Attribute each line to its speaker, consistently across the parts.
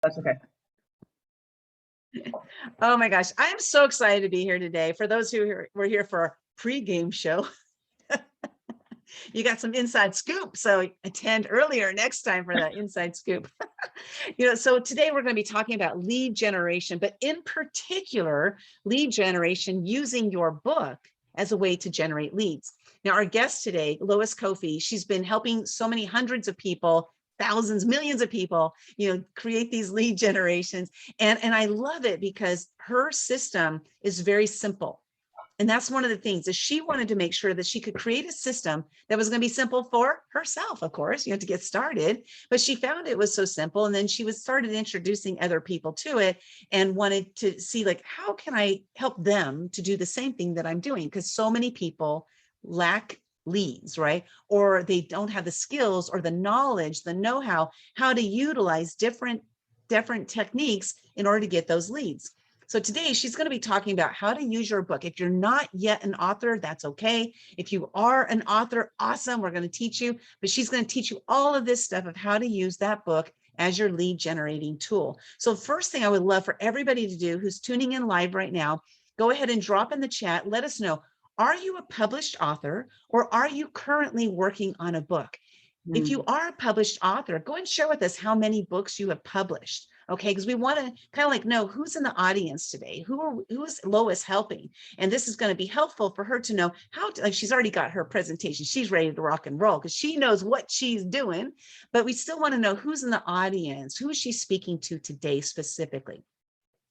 Speaker 1: That's okay.
Speaker 2: Oh my gosh, I'm so excited to be here today. For those were here for our pre-game show, you got some inside scoop. So attend earlier next time for that inside scoop. So today we're going to be talking about lead generation, but in particular, lead generation using your book as a way to generate leads. Now, our guest today, Lois Kofi, she's been helping so many hundreds of people, thousands, millions of people, create these lead generations. And I love it because her system is very simple. And that's one of the things is she wanted to make sure that she could create a system that was going to be simple for herself, of course, to get started. But she found it was so simple. And then she was started introducing other people to it and wanted to see, like, how can I help them to do the same thing that I'm doing? Because so many people lack leads, right? Or they don't have the skills or the knowledge, the know-how, how to utilize different techniques in order to get those leads. So today she's going to be talking about how to use your book. If you're not yet an author, that's okay. If you are an author, awesome. We're going to teach you, but she's going to teach you all of this stuff of how to use that book as your lead generating tool. So first thing I would love for everybody to do who's tuning in live right now, go ahead and drop in the chat. Let us know, are you a published author or are you currently working on a book? If you are a published author, go and share with us how many books you have published. Okay, because we want to kind of like know who's in the audience today, who is Lois helping, and this is going to be helpful for her to know how to, like, she's already got her presentation, she's ready to rock and roll because she knows what she's doing, but we still want to know who's in the audience, who is she speaking to today specifically.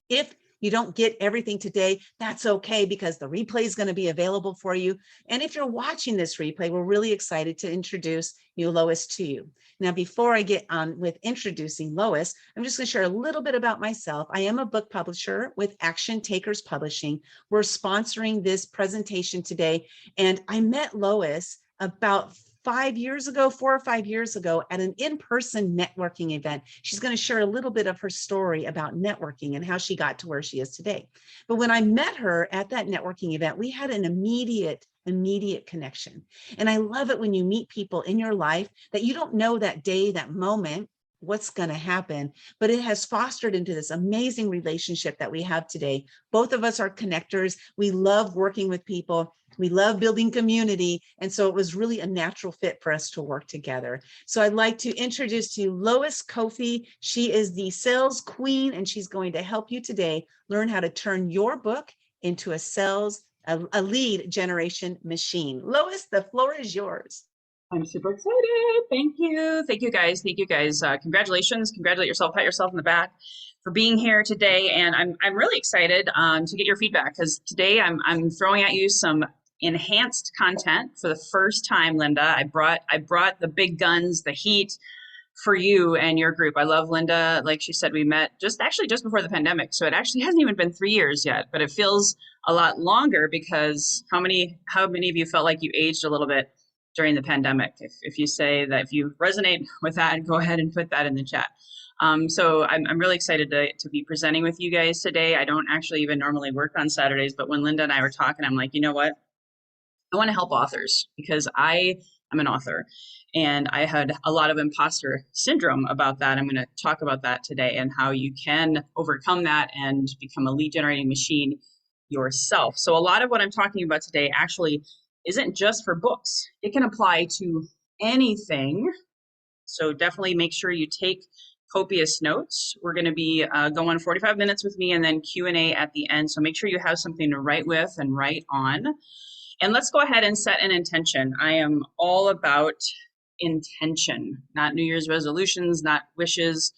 Speaker 2: If you don't get everything today, that's okay, because the replay is going to be available for you. And if you're watching this replay, we're really excited to introduce Lois, to you. Now, before I get on with introducing Lois, I'm just going to share a little bit about myself. I am a book publisher with Action Takers Publishing. We're sponsoring this presentation today. And I met Lois about 4 or 5 years ago at an in-person networking event. She's going to share a little bit of her story about networking and how she got to where she is today. But when I met her at that networking event, we had an immediate connection. And I love it when you meet people in your life that you don't know that day, that moment, what's going to happen, but it has fostered into this amazing relationship that we have today. Both of us are connectors. We love working with people. We love building community. And so it was really a natural fit for us to work together. So I'd like to introduce to you Lois Kofi. She is the sales queen, and she's going to help you today learn how to turn your book into a lead generation machine. Lois, the floor is yours.
Speaker 1: I'm super excited. Thank you. Thank you guys. Thank you guys. Congratulations. Congratulate yourself. Pat yourself on the back for being here today. And I'm really excited to get your feedback, because today I'm throwing at you some enhanced content for the first time, Linda. I brought the big guns, the heat for you and your group. I love Linda. Like she said, we met just before the pandemic. So it actually hasn't even been 3 years yet, but it feels a lot longer, because how many of you felt like you aged a little bit during the pandemic? If you say that, if you resonate with that, go ahead and put that in the chat. So I'm really excited to be presenting with you guys today. I don't actually even normally work on Saturdays, but when Linda and I were talking, I'm like, you know what? I want to help authors, because I am an author and I had a lot of imposter syndrome about that. I'm going to talk about that today and how you can overcome that and become a lead generating machine yourself. So a lot of what I'm talking about today actually isn't just for books. It can apply to anything. So definitely make sure you take copious notes. We're going to be going 45 minutes with me and then Q&A at the end. So make sure you have something to write with and write on. And let's go ahead and set an intention. I am all about intention, not New Year's resolutions, not wishes,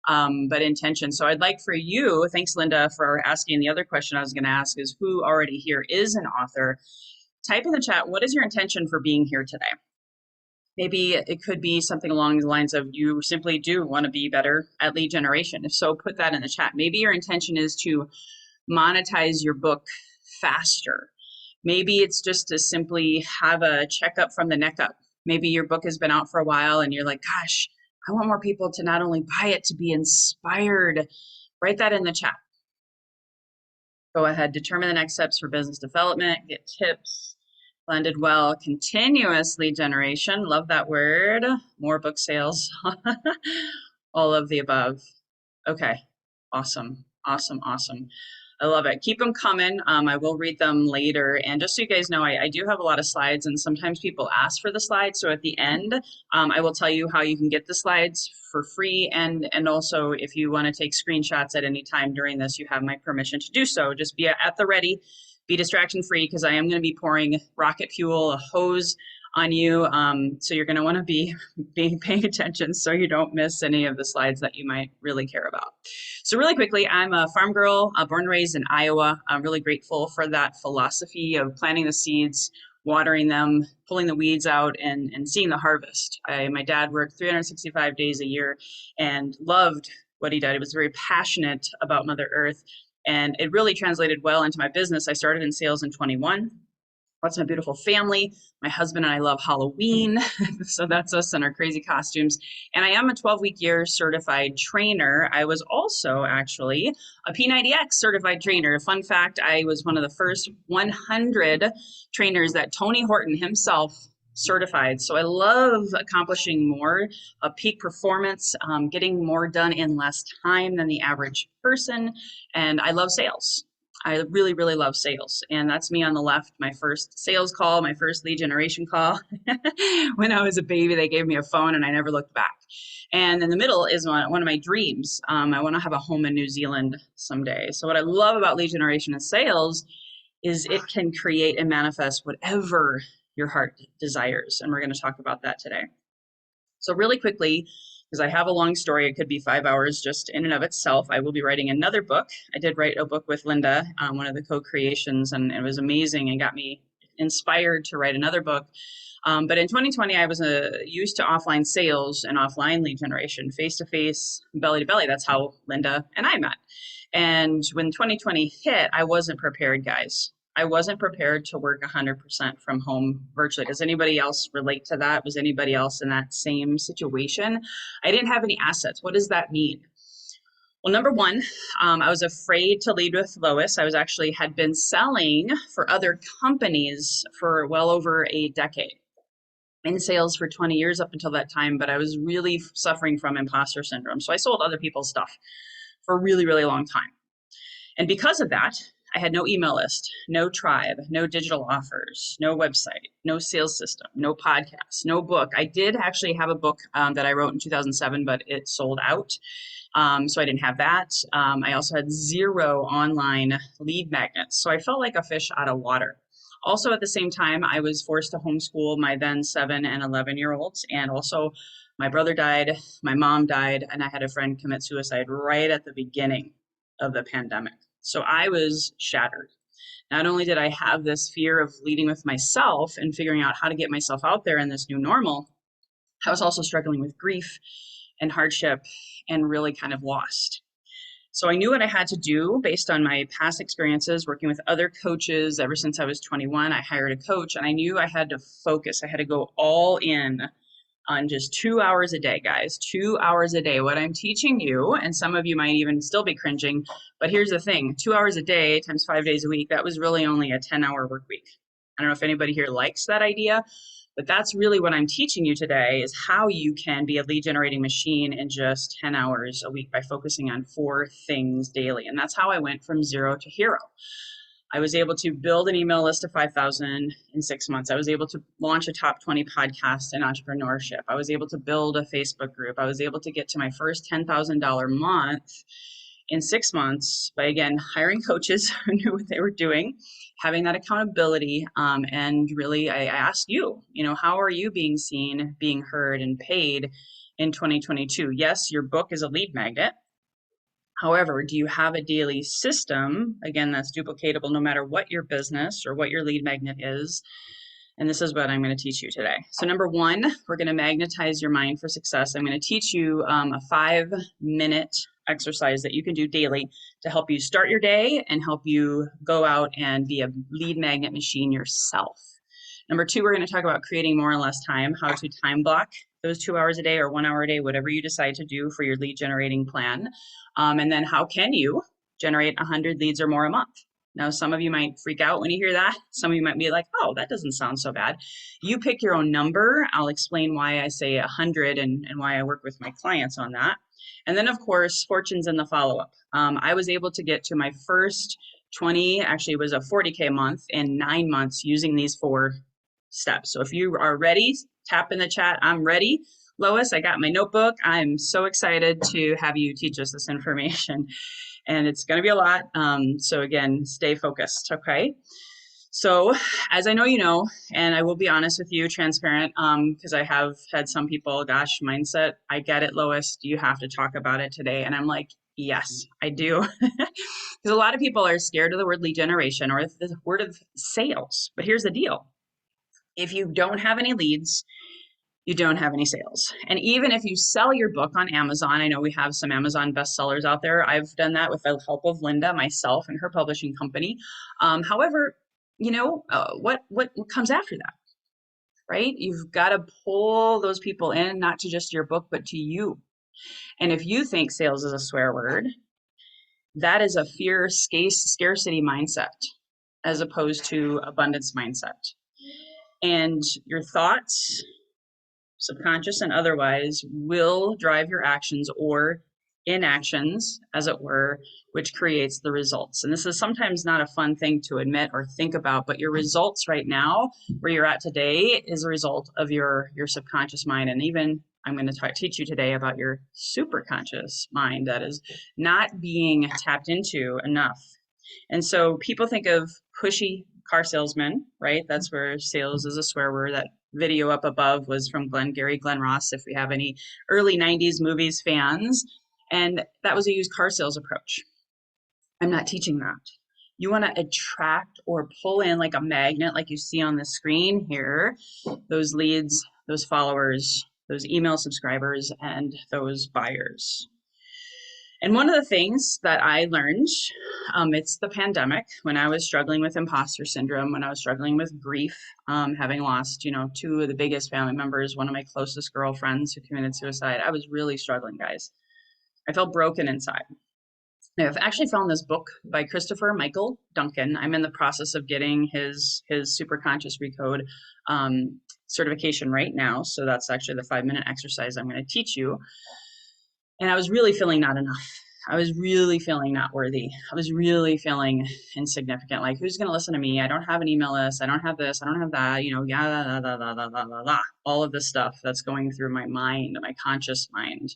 Speaker 1: but intention. So I'd like for you, thanks Linda for asking. The other question I was going to ask is, who already here is an author? Type in the chat, what is your intention for being here today? Maybe it could be something along the lines of, you simply do want to be better at lead generation. If so, put that in the chat. Maybe your intention is to monetize your book faster. Maybe it's just to simply have a checkup from the neck up. Maybe your book has been out for a while and you're like, gosh, I want more people to not only buy it, to be inspired. Write that in the chat. Go ahead, determine the next steps for business development, get tips, blended well, continuous lead generation. Love that word. More book sales, all of the above. Okay. Awesome. Awesome. Awesome. I love it. Keep them coming. I will read them later. And just so you guys know, I do have a lot of slides, and sometimes people ask for the slides. So at the end, I will tell you how you can get the slides for free. And also, if you want to take screenshots at any time during this, you have my permission to do so. Just be at the ready, be distraction free, because I am going to be pouring rocket fuel, a hose on you. So you're going to want to be paying attention so you don't miss any of the slides that you might really care about. So really quickly, I'm a farm girl, born and raised in Iowa. I'm really grateful for that philosophy of planting the seeds, watering them, pulling the weeds out, and seeing the harvest. My dad worked 365 days a year and loved what he did. He was very passionate about Mother Earth, and it really translated well into my business. I started in sales in 21. That's my beautiful family. My husband and I love Halloween. So that's us in our crazy costumes. And I am a 12-week year certified trainer. I was also actually a P90X certified trainer. Fun fact, I was one of the first 100 trainers that Tony Horton himself certified. So I love accomplishing more, peak performance, getting more done in less time than the average person. And I love sales. I really, really love sales. And that's me on the left, my first sales call, my first lead generation call. When I was a baby, they gave me a phone and I never looked back. And in the middle is one of my dreams. I want to have a home in New Zealand someday. So what I love about lead generation and sales is it can create and manifest whatever your heart desires. And we're going to talk about that today. So really quickly, because I have a long story, it could be 5 hours just in and of itself. I will be writing another book. I did write a book with Linda, one of the co-creations, and it was amazing and got me inspired to write another book. But in 2020, I was used to offline sales and offline lead generation, face-to-face, belly-to-belly. That's how Linda and I met. And when 2020 hit, I wasn't prepared, guys. I wasn't prepared to work 100% from home virtually. Does anybody else relate to that? Was anybody else in that same situation? I didn't have any assets. What does that mean? Well, number one, I was afraid to lead with Lois. I was actually had been selling for other companies for well over a decade, in sales for 20 years up until that time, but I was really suffering from imposter syndrome. So I sold other people's stuff for a really, really long time. And because of that, I had no email list, no tribe, no digital offers, no website, no sales system, no podcast, no book. I did actually have a book that I wrote in 2007, but it sold out. So I didn't have that. I also had zero online lead magnets. So I felt like a fish out of water. Also, at the same time, I was forced to homeschool my then 7 and 11-year-olds. And also, my brother died, my mom died, and I had a friend commit suicide right at the beginning of the pandemic. So I was shattered. Not only did I have this fear of leading with myself and figuring out how to get myself out there in this new normal, I was also struggling with grief and hardship and really kind of lost. So I knew what I had to do based on my past experiences working with other coaches. Ever since I was 21, I hired a coach, and I knew I had to focus. I had to go all in on just 2 hours a day, guys, 2 hours a day. What I'm teaching you, and some of you might even still be cringing, but here's the thing, 2 hours a day times 5 days a week, that was really only a 10-hour work week. I don't know if anybody here likes that idea, but that's really what I'm teaching you today, is how you can be a lead generating machine in just 10 hours a week by focusing on 4 things daily. And that's how I went from zero to hero. I was able to build an email list of 5,000 in 6 months. I was able to launch a top 20 podcast in entrepreneurship. I was able to build a Facebook group. I was able to get to my first $10,000 month in 6 months by, again, hiring coaches who knew what they were doing, having that accountability. And really, I ask you, how are you being seen, being heard, and paid in 2022? Yes, your book is a lead magnet. However, do you have a daily system, again, that's duplicatable no matter what your business or what your lead magnet is? And this is what I'm going to teach you today. So number one, we're going to magnetize your mind for success. I'm going to teach you a 5-minute exercise that you can do daily to help you start your day and help you go out and be a lead magnet machine yourself. Number two, we're going to talk about creating more in less time, how to time block those 2 hours a day or 1 hour a day, whatever you decide to do for your lead generating plan. And then how can you generate 100 leads or more a month? Now, some of you might freak out when you hear that. Some of you might be like, oh, that doesn't sound so bad. You pick your own number. I'll explain why I say 100 and why I work with my clients on that. And then, of course, fortunes in the follow-up. I was able to get to my first 20, actually, it was a 40K month in 9 months using these 4 steps. So if you are ready, tap in the chat. I'm ready. Lois, I got my notebook. I'm so excited to have you teach us this information. And it's going to be a lot. So again, stay focused, okay? So, as I know you know, and I will be honest with you, transparent, because I have had some people, gosh, mindset, I get it, Lois, do you have to talk about it today? And I'm like, yes, I do. Because a lot of people are scared of the word lead generation or the word of sales. But here's the deal. If you don't have any leads, you don't have any sales. And even if you sell your book on Amazon, I know we have some Amazon bestsellers out there. I've done that with the help of Linda, myself, and her publishing company. However, what comes after that, right? You've got to pull those people in, not to just your book, but to you. And if you think sales is a swear word, that is a fear scarcity mindset as opposed to abundance mindset. And your thoughts, subconscious and otherwise, will drive your actions or inactions, as it were, which creates the results. And this is sometimes not a fun thing to admit or think about, but your results right now, where you're at today, is a result of your subconscious mind. And even I'm going to teach you today about your superconscious mind that is not being tapped into enough. And so people think of pushy car salesmen, right? That's where sales is a swear word. That video up above was from Glenn Ross, if we have any early 90s movies fans. And that was a used car sales approach. I'm not teaching that. You want to attract or pull in like a magnet, like you see on the screen here, those leads, those followers, those email subscribers, and those buyers. And one of the things that I learned, it's the pandemic, when I was struggling with imposter syndrome, when I was struggling with grief, having lost, 2 of the biggest family members, one of my closest girlfriends who committed suicide. I was really struggling, guys. I felt broken inside. I've actually found this book by Christopher Michael Duncan. I'm in the process of getting his Superconscious Recode certification right now. So that's actually the 5-minute exercise I'm going to teach you. And I was really feeling not enough. I was really feeling not worthy. I was really feeling insignificant. Like, who's going to listen to me? I don't have an email list. I don't have this. I don't have that. All of this stuff that's going through my mind, my conscious mind.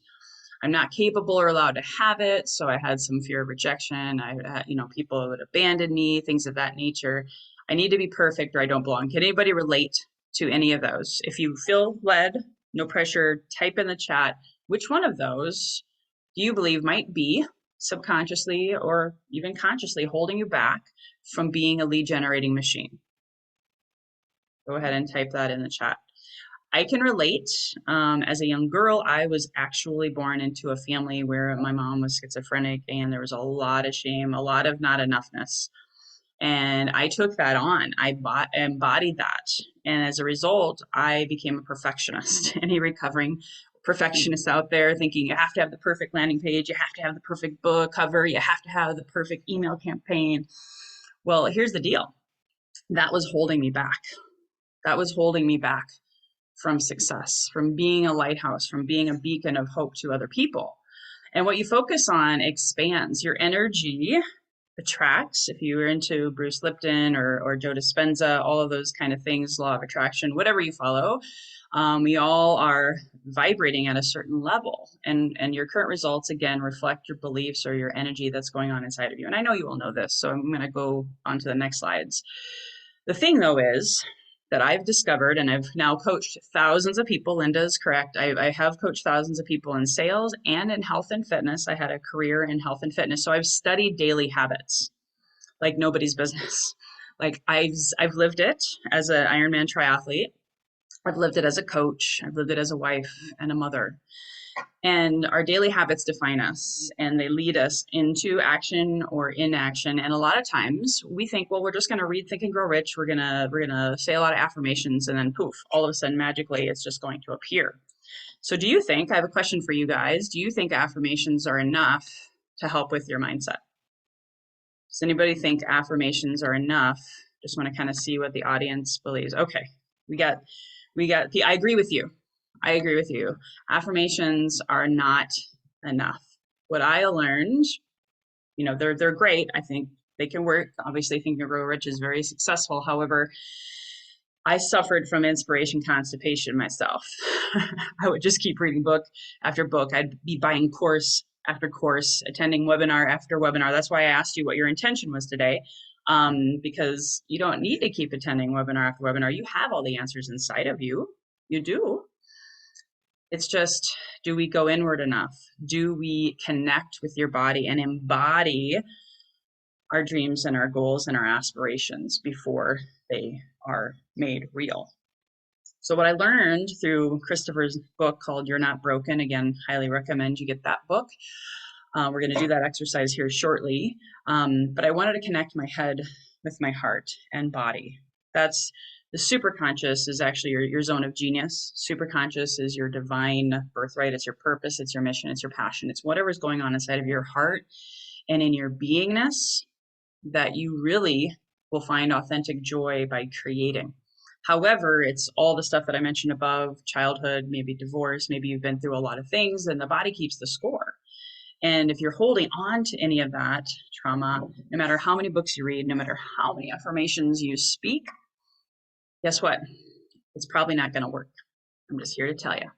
Speaker 1: I'm not capable or allowed to have it. So I had some fear of rejection. I had, people would abandon me, things of that nature. I need to be perfect or I don't belong. Can anybody relate to any of those? If you feel led, no pressure, type in the chat. Which one of those do you believe might be subconsciously or even consciously holding you back from being a lead generating machine? Go ahead and type that in the chat. I can relate. As a young girl, I was actually born into a family where my mom was schizophrenic and there was a lot of shame, a lot of not enoughness. And I took that on. I embodied that. And as a result, I became a perfectionist. Any recovering perfectionists out there thinking you have to have the perfect landing page, you have to have the perfect book cover, you have to have the perfect email campaign. Well, here's the deal. That was holding me back. That was holding me back from success, from being a lighthouse, from being a beacon of hope to other people. And what you focus on expands. Your energy attracts. If you were into Bruce Lipton or Joe Dispenza, all of those kind of things, law of attraction, whatever you follow, we all are vibrating at a certain level. And your current results, again, reflect your beliefs or your energy that's going on inside of you. And I know you all know this, so I'm going to go on to the next slides. The thing, though, is that I've discovered, and I've now coached thousands of people. Linda is correct. I have coached thousands of people in sales and in health and fitness. I had a career in health and fitness. So I've studied daily habits like nobody's business. Like I've lived it as an Ironman triathlete. I've lived it as a coach. I've lived it as a wife and a mother. And our daily habits define us and they lead us into action or inaction. And a lot of times we think, well, we're just going to read Think and Grow Rich. We're going to say a lot of affirmations and then poof, all of a sudden magically it's just going to appear. So do you think, I have a question for you guys. Do you think affirmations are enough to help with your mindset? Does anybody think affirmations are enough? Just want to kind of see what the audience believes. Okay, we got I agree with you. I agree with you. Affirmations are not enough. What I learned, they're great. I think they can work. Obviously, Think and Grow Rich is very successful. However, I suffered from inspiration constipation myself. I would just keep reading book after book. I'd be buying course after course, attending webinar after webinar. That's why I asked you what your intention was today, because you don't need to keep attending webinar after webinar. You have all the answers inside of you. You do. It's just, do we go inward enough? Do we connect with your body and embody our dreams and our goals and our aspirations before they are made real? So what I learned through Christopher's book called You're Not Broken, again, highly recommend you get that book. We're going to do that exercise here shortly. But I wanted to connect my head with my heart and body. That's the superconscious is actually your zone of genius. Superconscious is your divine birthright. It's your purpose. It's your mission. It's your passion. It's whatever's going on inside of your heart and in your beingness that you really will find authentic joy by creating. However, it's all the stuff that I mentioned above, childhood, maybe divorce, maybe you've been through a lot of things, and the body keeps the score. And if you're holding on to any of that trauma, no matter how many books you read, no matter how many affirmations you speak, guess what? It's probably not going to work. I'm just here to tell you.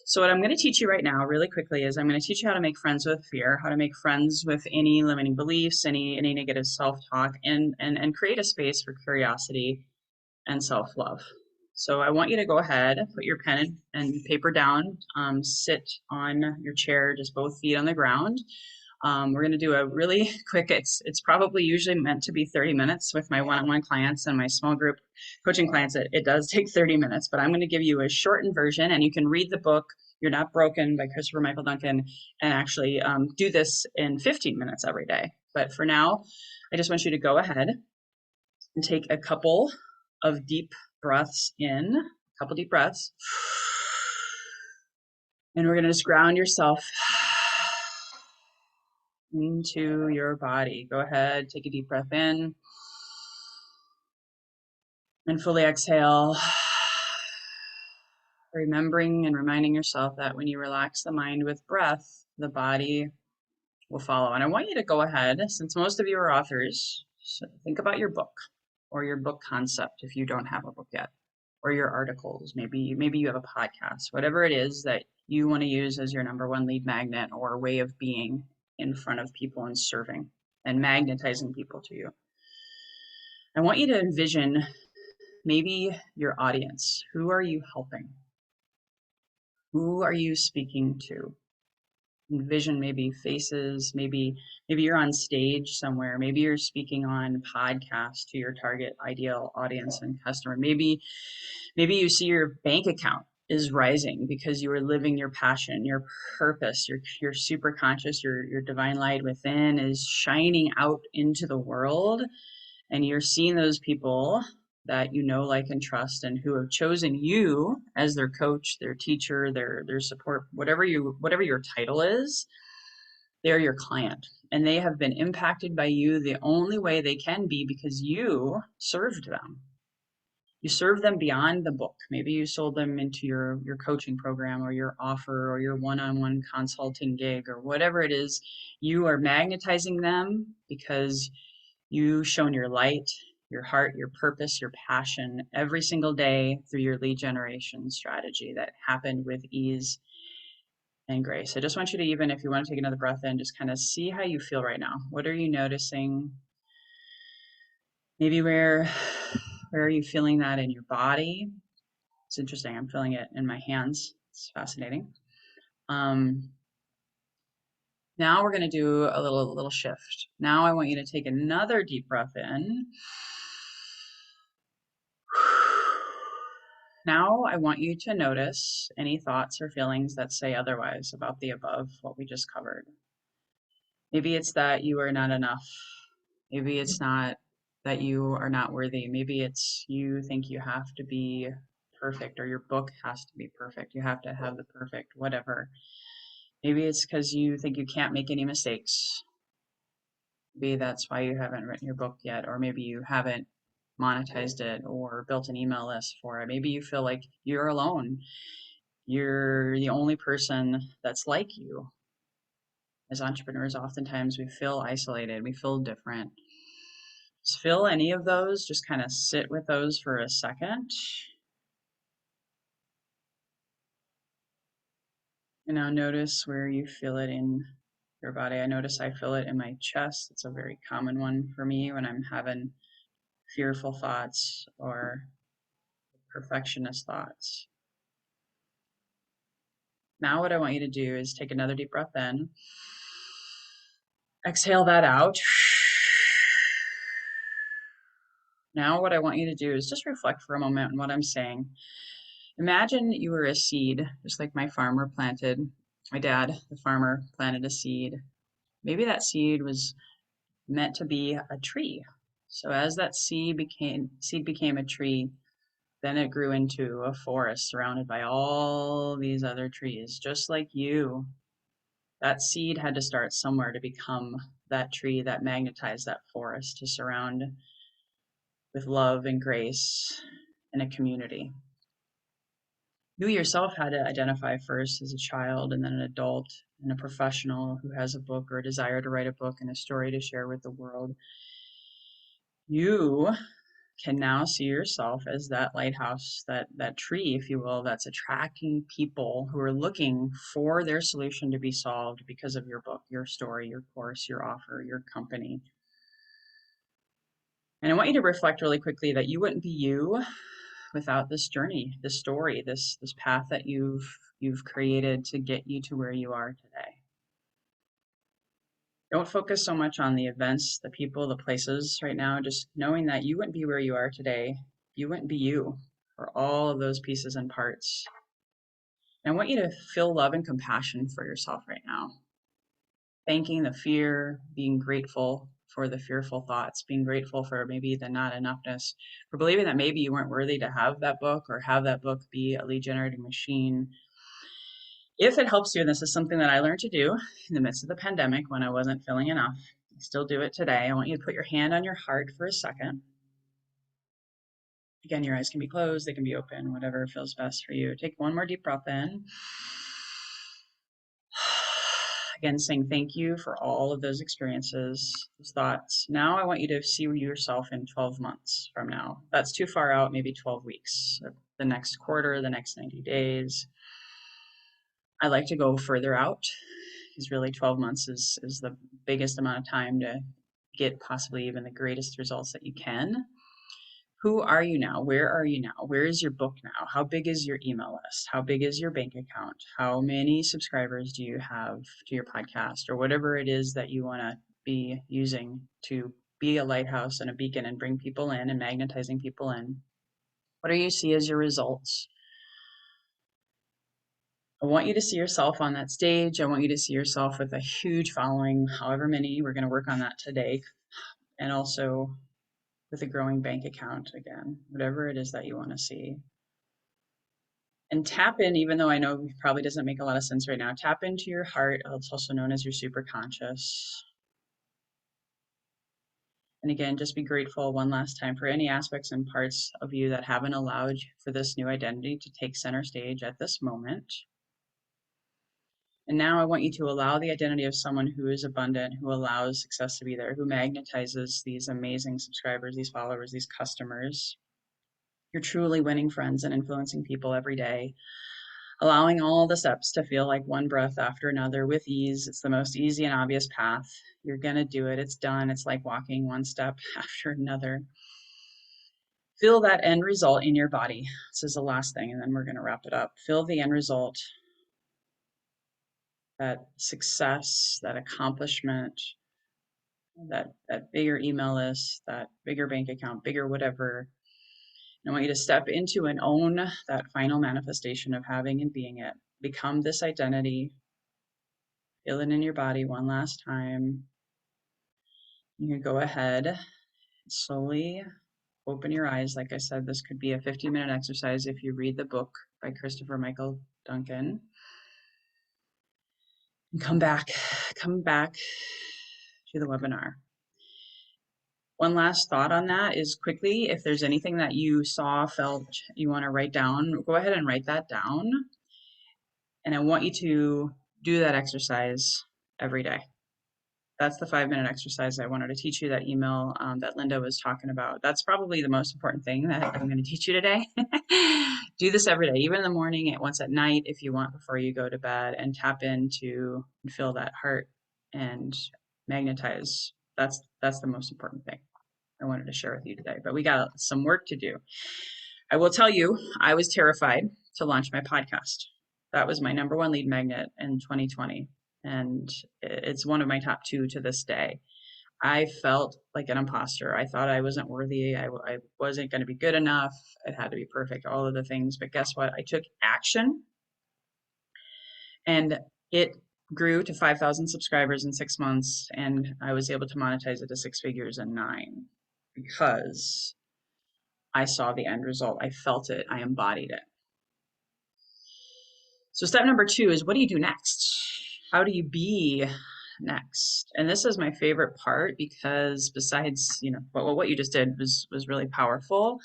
Speaker 1: So what I'm going to teach you right now really quickly is I'm going to teach you how to make friends with fear, how to make friends with any limiting beliefs, any negative self-talk, and create a space for curiosity and self-love. So I want you to go ahead, put your pen and paper down, sit on your chair, just both feet on the ground. We're going to do a really quick, it's probably usually meant to be 30 minutes with my one-on-one clients and my small group coaching clients. It does take 30 minutes, but I'm going to give you a shortened version, and you can read the book You're Not Broken by Christopher Michael Duncan and actually do this in 15 minutes every day. But for now, I just want you to go ahead and take a couple of deep breaths in, a couple deep breaths. And we're going to just ground yourself into your body. Go ahead, take a deep breath in and fully exhale. Remembering and reminding yourself that when you relax the mind with breath, the body will follow. And I want you to go ahead, since most of you are authors, so think about your book or your book concept if you don't have a book yet, or your articles. Maybe you have a podcast, whatever it is that you want to use as your number one lead magnet or way of being in front of people and serving and magnetizing people to you. I want you to envision maybe your audience. Who are you helping? Who are you speaking to? Envision maybe faces, maybe you're on stage somewhere, maybe you're speaking on podcast to your target ideal audience and customer. Maybe you see your bank account is rising because you are living your passion, your purpose, your super conscious, your divine light within is shining out into the world, and you're seeing those people that you know, like, and trust, and who have chosen you as their coach, their teacher, their support, whatever your title is. They're your client, and they have been impacted by you the only way they can be because you served them. You serve them beyond the book. Maybe you sold them into your coaching program or your offer or your one-on-one consulting gig or whatever it is. You are magnetizing them because you've shown your light, your heart, your purpose, your passion every single day through your lead generation strategy that happened with ease and grace. I just want you to, even if you want to take another breath in, just kind of see how you feel right now. What are you noticing? Maybe where are you feeling that in your body? It's interesting. I'm feeling it in my hands. It's fascinating. Now we're going to do a little shift. Now I want you to take another deep breath in. Now I want you to notice any thoughts or feelings that say otherwise about the above, what we just covered. Maybe it's that you are not enough. Maybe it's not that you are not worthy. Maybe it's you think you have to be perfect, or your book has to be perfect. You have to have the perfect whatever. Maybe it's because you think you can't make any mistakes. Maybe that's why you haven't written your book yet, or maybe you haven't monetized it or built an email list for it. Maybe you feel like you're alone. You're the only person that's like you. As entrepreneurs, oftentimes we feel isolated, we feel different. Just feel any of those, just kind of sit with those for a second. And now notice where you feel it in your body. I notice I feel it in my chest. It's a very common one for me when I'm having fearful thoughts or perfectionist thoughts. Now what I want you to do is take another deep breath in. Exhale that out. Now what I want you to do is just reflect for a moment on what I'm saying. Imagine you were a seed, just like my farmer planted. My dad, the farmer, planted a seed. Maybe that seed was meant to be a tree. So as that seed became a tree, then it grew into a forest surrounded by all these other trees, just like you. That seed had to start somewhere to become that tree that magnetized that forest to surround with love and grace and a community. You yourself had to identify first as a child and then an adult and a professional who has a book or a desire to write a book and a story to share with the world. You can now see yourself as that lighthouse, that tree, if you will, that's attracting people who are looking for their solution to be solved because of your book, your story, your course, your offer, your company. And I want you to reflect really quickly that you wouldn't be you without this journey, this story, this path that you've created to get you to where you are today. Don't focus so much on the events, the people, the places right now, just knowing that you wouldn't be where you are today. You wouldn't be you for all of those pieces and parts. And I want you to feel love and compassion for yourself right now. Thanking the fear, being grateful for the fearful thoughts, being grateful for maybe the not enoughness, for believing that maybe you weren't worthy to have that book or have that book be a lead generating machine. If it helps you, and this is something that I learned to do in the midst of the pandemic when I wasn't feeling enough, I still do it today. I want you to put your hand on your heart for a second. Again, your eyes can be closed, they can be open, whatever feels best for you. Take one more deep breath in. Again, saying thank you for all of those experiences, those thoughts. Now I want you to see yourself in 12 months from now. That's too far out, maybe 12 weeks, the next quarter, the next 90 days. I like to go further out because really 12 months is the biggest amount of time to get possibly even the greatest results that you can. Who are you now? Where are you now? Where is your book now? How big is your email list? How big is your bank account? How many subscribers do you have to your podcast or whatever it is that you want to be using to be a lighthouse and a beacon and bring people in and magnetizing people in? What do you see as your results? I want you to see yourself on that stage. I want you to see yourself with a huge following, however many. We're going to work on that today. And also with a growing bank account again, whatever it is that you want to see. And tap in, even though I know it probably doesn't make a lot of sense right now, tap into your heart. It's also known as your superconscious. And again, just be grateful one last time for any aspects and parts of you that haven't allowed for this new identity to take center stage at this moment. And now I want you to allow the identity of someone who is abundant, who allows success to be there, who magnetizes these amazing subscribers, these followers, these customers. You're truly winning friends and influencing people every day, allowing all the steps to feel like one breath after another with ease. It's the most easy and obvious path. You're going to do it. It's done. It's like walking one step after another. Feel that end result in your body. This is the last thing, and then we're going to wrap it up. Feel the end result, that success, that accomplishment, that bigger email list, that bigger bank account, bigger whatever. And I want you to step into and own that final manifestation of having and being it. Become this identity. Feel it in your body one last time. You can go ahead and slowly open your eyes. Like I said, this could be a 15-minute exercise if you read the book by Christopher Michael Duncan. And come back to the webinar. One last thought on that is quickly, if there's anything that you saw, felt, you want to write down, go ahead and write that down. And I want you to do that exercise every day. That's the 5-minute exercise I wanted to teach you, that email that Linda was talking about. That's probably the most important thing that I'm going to teach you today. Do this every day, even in the morning, once at night if you want, before you go to bed, and tap into and feel that heart and magnetize. That's the most important thing I wanted to share with you today. But we got some work to do. I will tell you, I was terrified to launch my podcast. That was my number one lead magnet in 2020. And it's one of my top two to this day. I felt like an imposter. I thought I wasn't worthy. I wasn't going to be good enough. It had to be perfect, all of the things. But guess what? I took action, and it grew to 5,000 subscribers in 6 months. And I was able to monetize it to 6 figures in 9 because I saw the end result. I felt it. I embodied it. So step number 2 is, what do you do next? How do you be next? And this is my favorite part, because besides, what you just did was really powerful.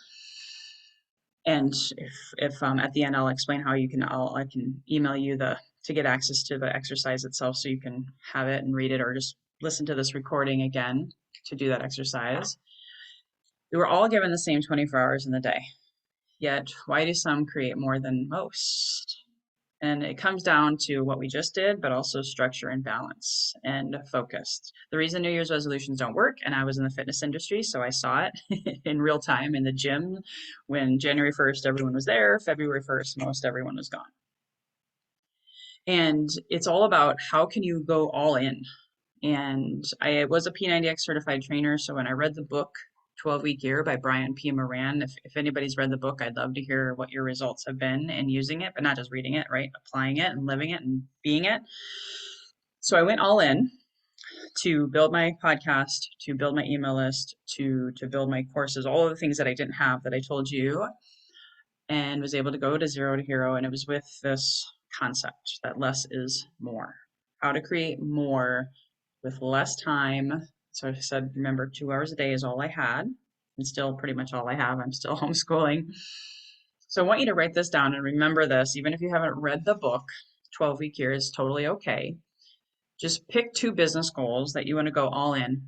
Speaker 1: And if at the end I'll explain how I can email you to get access to the exercise itself, so you can have it and read it, or just listen to this recording again to do that exercise. We were all given the same 24 hours in the day. Yet, why do some create more than most? And it comes down to what we just did, but also structure and balance and focused. The reason New Year's resolutions don't work, and I was in the fitness industry, so I saw it in real time in the gym when January 1st, everyone was there, February 1st, most everyone was gone. And it's all about, how can you go all in? And I was a P90X certified trainer, so when I read the book 12-Week Year by Brian P. Moran, if anybody's read the book, I'd love to hear what your results have been in using it, but not just reading it, right? Applying it and living it and being it. So I went all in to build my podcast, to build my email list, to build my courses, all of the things that I didn't have that I told you, and was able to go to zero to hero. And it was with this concept that less is more. How to create more with less time. So I said, remember, 2 hours a day is all I had, and still pretty much all I have. I'm still homeschooling. So I want you to write this down and remember this. Even if you haven't read the book, 12-Week Year is totally okay. Just pick 2 business goals that you want to go all in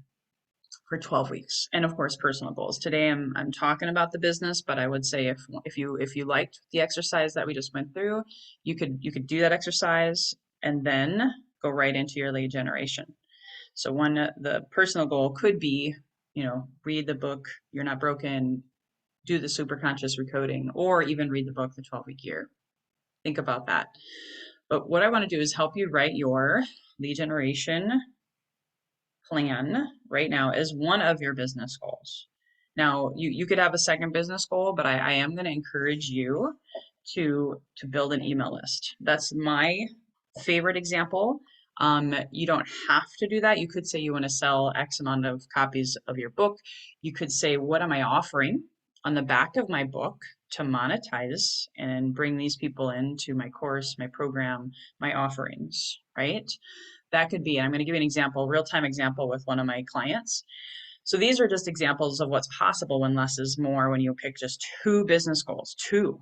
Speaker 1: for 12 weeks. And of course, personal goals. Today I'm talking about the business, but I would say if you liked the exercise that we just went through, you could do that exercise and then go right into your lead generation. So the personal goal could be, read the book You're Not Broken, do the super conscious recoding, or even read the book The 12-Week Year. Think about that. But what I want to do is help you write your lead generation plan right now as one of your business goals. Now, you could have a second business goal, but I am going to encourage you to build an email list. That's my favorite example. You don't have to do that. You could say you want to sell X amount of copies of your book. You could say, what am I offering on the back of my book to monetize and bring these people into my course, my program, my offerings, right? That could be, and I'm going to give you an example, real-time example with one of my clients. So these are just examples of what's possible when less is more, when you pick just 2 business goals, 2,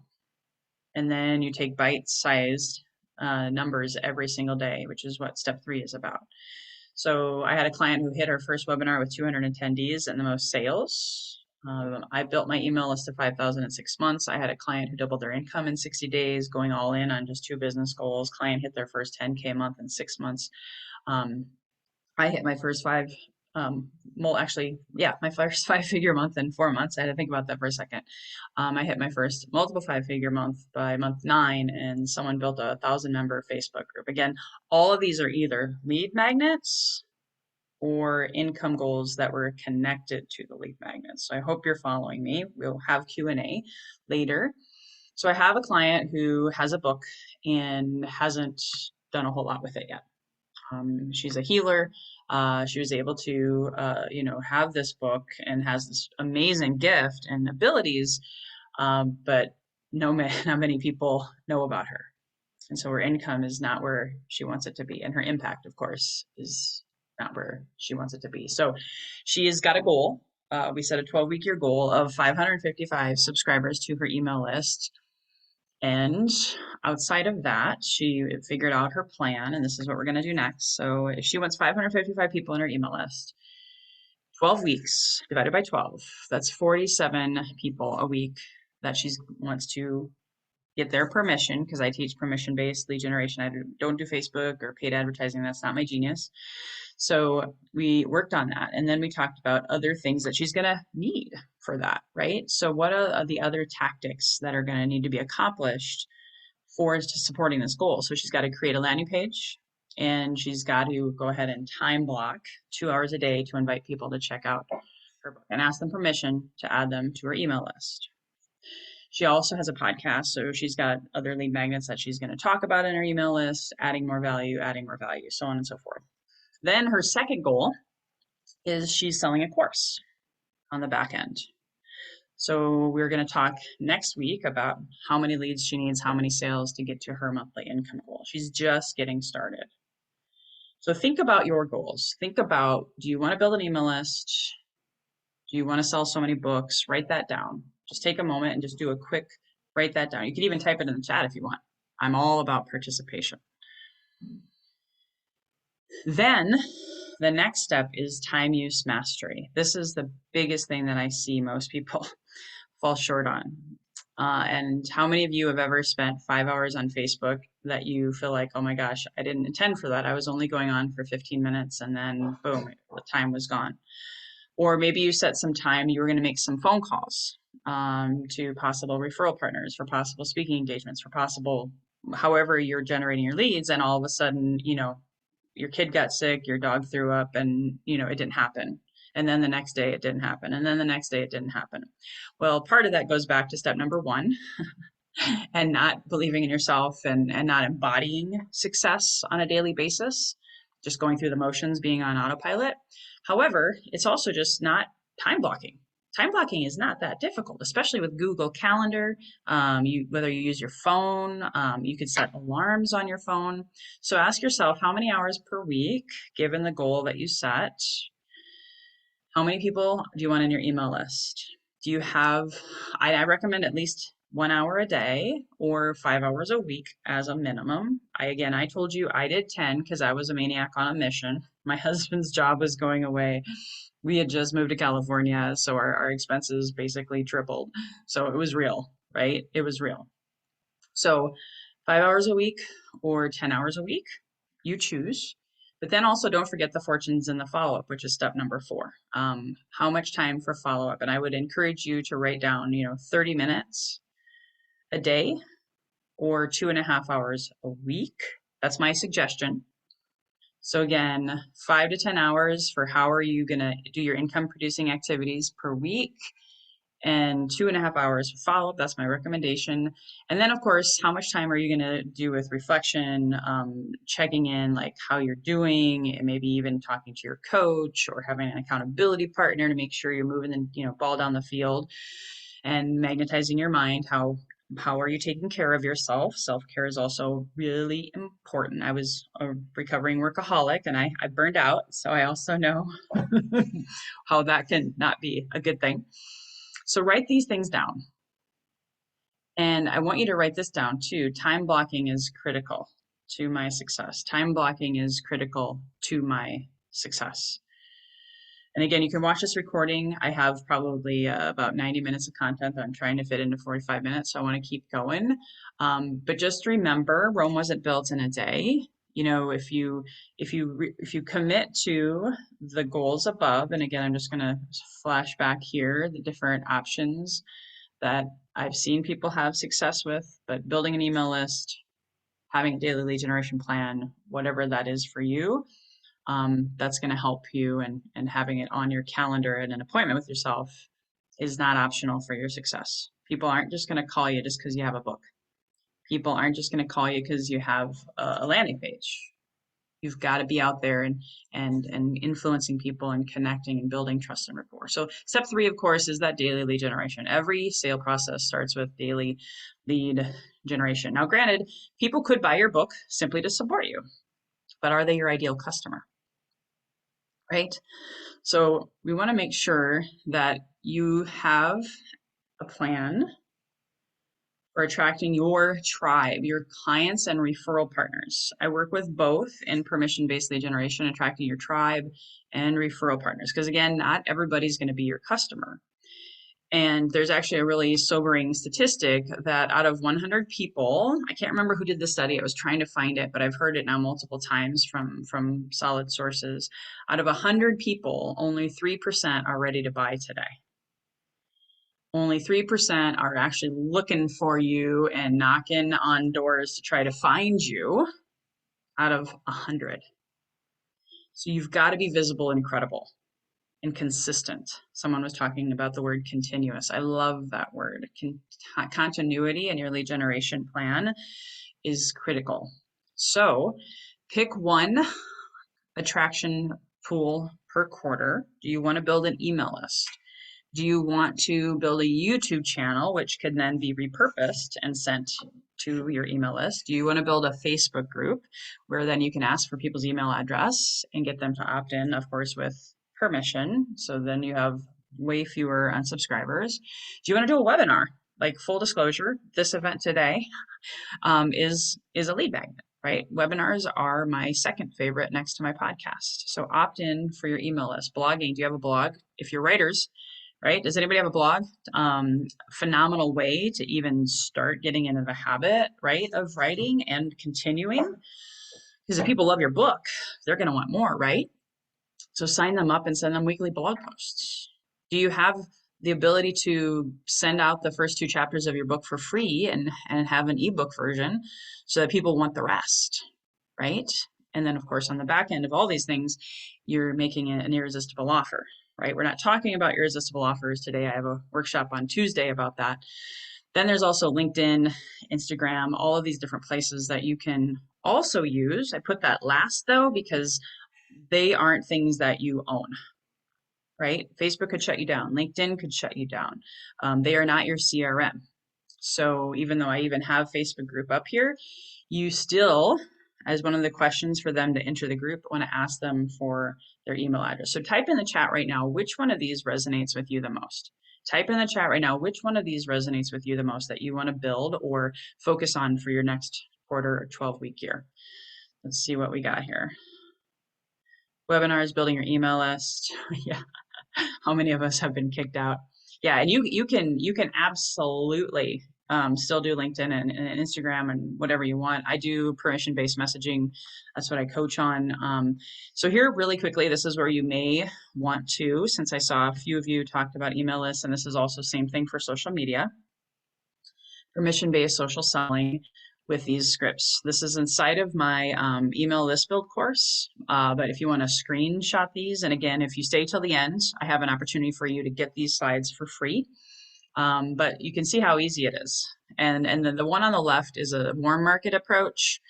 Speaker 1: and then you take bite-sized numbers every single day, which is what step 3 is about. So I had a client who hit her first webinar with 200 attendees and the most sales. I built my email list to 5,000 in 6 months. I had a client who doubled their income in 60 days, going all in on just 2 business goals. Client hit their first 10K a month in 6 months. I hit my first my first 5-figure month in 4 months. I had to think about that for a second. I hit my first multiple 5-figure month by month 9, and someone built a 1,000-member Facebook group. Again, all of these are either lead magnets or income goals that were connected to the lead magnets. So I hope you're following me. We'll have Q&A later. So I have a client who has a book and hasn't done a whole lot with it yet. She's a healer. She was able to, have this book and has this amazing gift and abilities, but not many people know about her. And so her income is not where she wants it to be. And her impact, of course, is not where she wants it to be. So she has got a goal. We set a 12-week year goal of 555 subscribers to her email list And outside of that, she figured out her plan, and this is what we're going to do next. So if she wants 555 people in her email list, 12 weeks divided by 12, that's 47 people a week that she wants to get their permission, because I teach permission-based lead generation. I don't do Facebook or paid advertising. That's not my genius. So we worked on that. And then we talked about other things that she's going to need for that, right? So what are the other tactics that are going to need to be accomplished for supporting this goal? So she's got to create a landing page, and she's got to go ahead and time block 2 hours a day to invite people to check out her book and ask them permission to add them to her email list. She also has a podcast, so she's got other lead magnets that she's going to talk about in her email list, adding more value, so on and so forth. Then her second goal is she's selling a course on the back end. So we're going to talk next week about how many leads she needs, how many sales to get to her monthly income goal. She's just getting started. So think about your goals. Think about, do you want to build an email list? Do you want to sell so many books? Write that down. Just take a moment and just do a quick write that down. You could even type it in the chat if you want. I'm all about participation. Then the next step is time use mastery. This is the biggest thing that I see most people fall short on. And how many of you have ever spent 5 hours on Facebook that you feel like, oh my gosh, I didn't intend for that. I was only going on for 15 minutes and then boom, the time was gone. Or maybe you set some time, you were going to make some phone calls to possible referral partners, for possible speaking engagements, for possible, however you're generating your leads. And all of a sudden, your kid got sick, your dog threw up, and, it didn't happen. And then the next day it didn't happen. And then the next day it didn't happen. Well, part of that goes back to step number one, and not believing in yourself and not embodying success on a daily basis, just going through the motions, being on autopilot. However, it's also just not time blocking. Time blocking is not that difficult, especially with Google Calendar. Whether you use your phone, you could set alarms on your phone. So ask yourself, how many hours per week, given the goal that you set, how many people do you want in your email list? Do you have, I recommend at least 1 hour a day or 5 hours a week as a minimum. I told you I did 10 because I was a maniac on a mission. My husband's job was going away. We had just moved to California, so our expenses basically tripled. So it was real, right? It was real. So 5 hours a week or 10 hours a week, you choose. But then also don't forget the fortunes in the follow-up, which is step number 4. How much time for follow-up? And I would encourage you to write down, 30 minutes a day or 2.5 hours a week. That's my suggestion. So again, 5 to 10 hours for how are you going to do your income producing activities per week, and 2.5 hours for follow-up. That's my recommendation. And then of course, how much time are you going to do with reflection, checking in like how you're doing, and maybe even talking to your coach or having an accountability partner to make sure you're moving the ball down the field, and magnetizing your mind. How are you taking care of yourself? Self-care is also really important. I was a recovering workaholic and I burned out, so I also know how that can not be a good thing. So write these things down. And I want you to write this down too. Time blocking is critical to my success. Time blocking is critical to my success. And again, you can watch this recording. I have probably about 90 minutes of content that I'm trying to fit into 45 minutes. So I want to keep going. But just remember, Rome wasn't built in a day. If you commit to the goals above, and again, I'm just going to flash back here, the different options that I've seen people have success with, but building an email list, having a daily lead generation plan, whatever that is for you, that's going to help you, and having it on your calendar and an appointment with yourself is not optional for your success. People aren't just going to call you just because you have a book. People aren't just going to call you because you have a landing page. You've got to be out there and influencing people and connecting and building trust and rapport. So step 3, of course, is that daily lead generation. Every sale process starts with daily lead generation. Now, granted, people could buy your book simply to support you, but are they your ideal customer? Right? So we want to make sure that you have a plan or attracting your tribe, your clients and referral partners. I work with both in permission-based lead generation, attracting your tribe and referral partners. Because again, not everybody's going to be your customer. And there's actually a really sobering statistic that out of 100 people, I can't remember who did the study. I was trying to find it, but I've heard it now multiple times from solid sources. Out of 100 people, only 3% are ready to buy today. Only 3% are actually looking for you and knocking on doors to try to find you out of 100. So you've got to be visible and credible and consistent. Someone was talking about the word continuous. I love that word. Continuity in your lead generation plan is critical. So pick one attraction tool per quarter. Do you want to build an email list? Do you want to build a YouTube channel, which can then be repurposed and sent to your email list? Do you want to build a Facebook group where then you can ask for people's email address and get them to opt in, of course, with permission? So then you have way fewer unsubscribers. Do you want to do a webinar? Like full disclosure, this event today is a lead magnet, right? Webinars are my second favorite next to my podcast. So opt in for your email list. Blogging, do you have a blog? If you're writers, right? Does anybody have a blog? Phenomenal way to even start getting into the habit, right, of writing and continuing. Because if people love your book, they're going to want more, right? So sign them up and send them weekly blog posts. Do you have the ability to send out the first 2 chapters of your book for free and have an ebook version so that people want the rest, right? And then, of course, on the back end of all these things, you're making it an irresistible offer, right? We're not talking about irresistible offers today. I have a workshop on Tuesday about that. Then there's also LinkedIn, Instagram, all of these different places that you can also use. I put that last though, because they aren't things that you own, right? Facebook could shut you down. LinkedIn could shut you down. They are not your CRM. So even though I even have Facebook group up here, you still, as one of the questions for them to enter the group, want to ask them for their email address. So type in the chat right now, which one of these resonates with you the most? Type in the chat right now, which one of these resonates with you the most that you want to build or focus on for your next quarter or 12-week year. Let's see what we got here. Webinars, building your email list. Yeah. How many of us have been kicked out? Yeah, and you can absolutely still do LinkedIn and Instagram and whatever you want. I do permission-based messaging. That's what I coach on. So here, really quickly, this is where you may want to, since I saw a few of you talked about email lists, and this is also same thing for social media, permission-based social selling with these scripts. This is inside of my email list build course, but if you want to screenshot these, and again, if you stay till the end, I have an opportunity for you to get these slides for free, but you can see how easy it is. And then the one on the left is a warm market approach.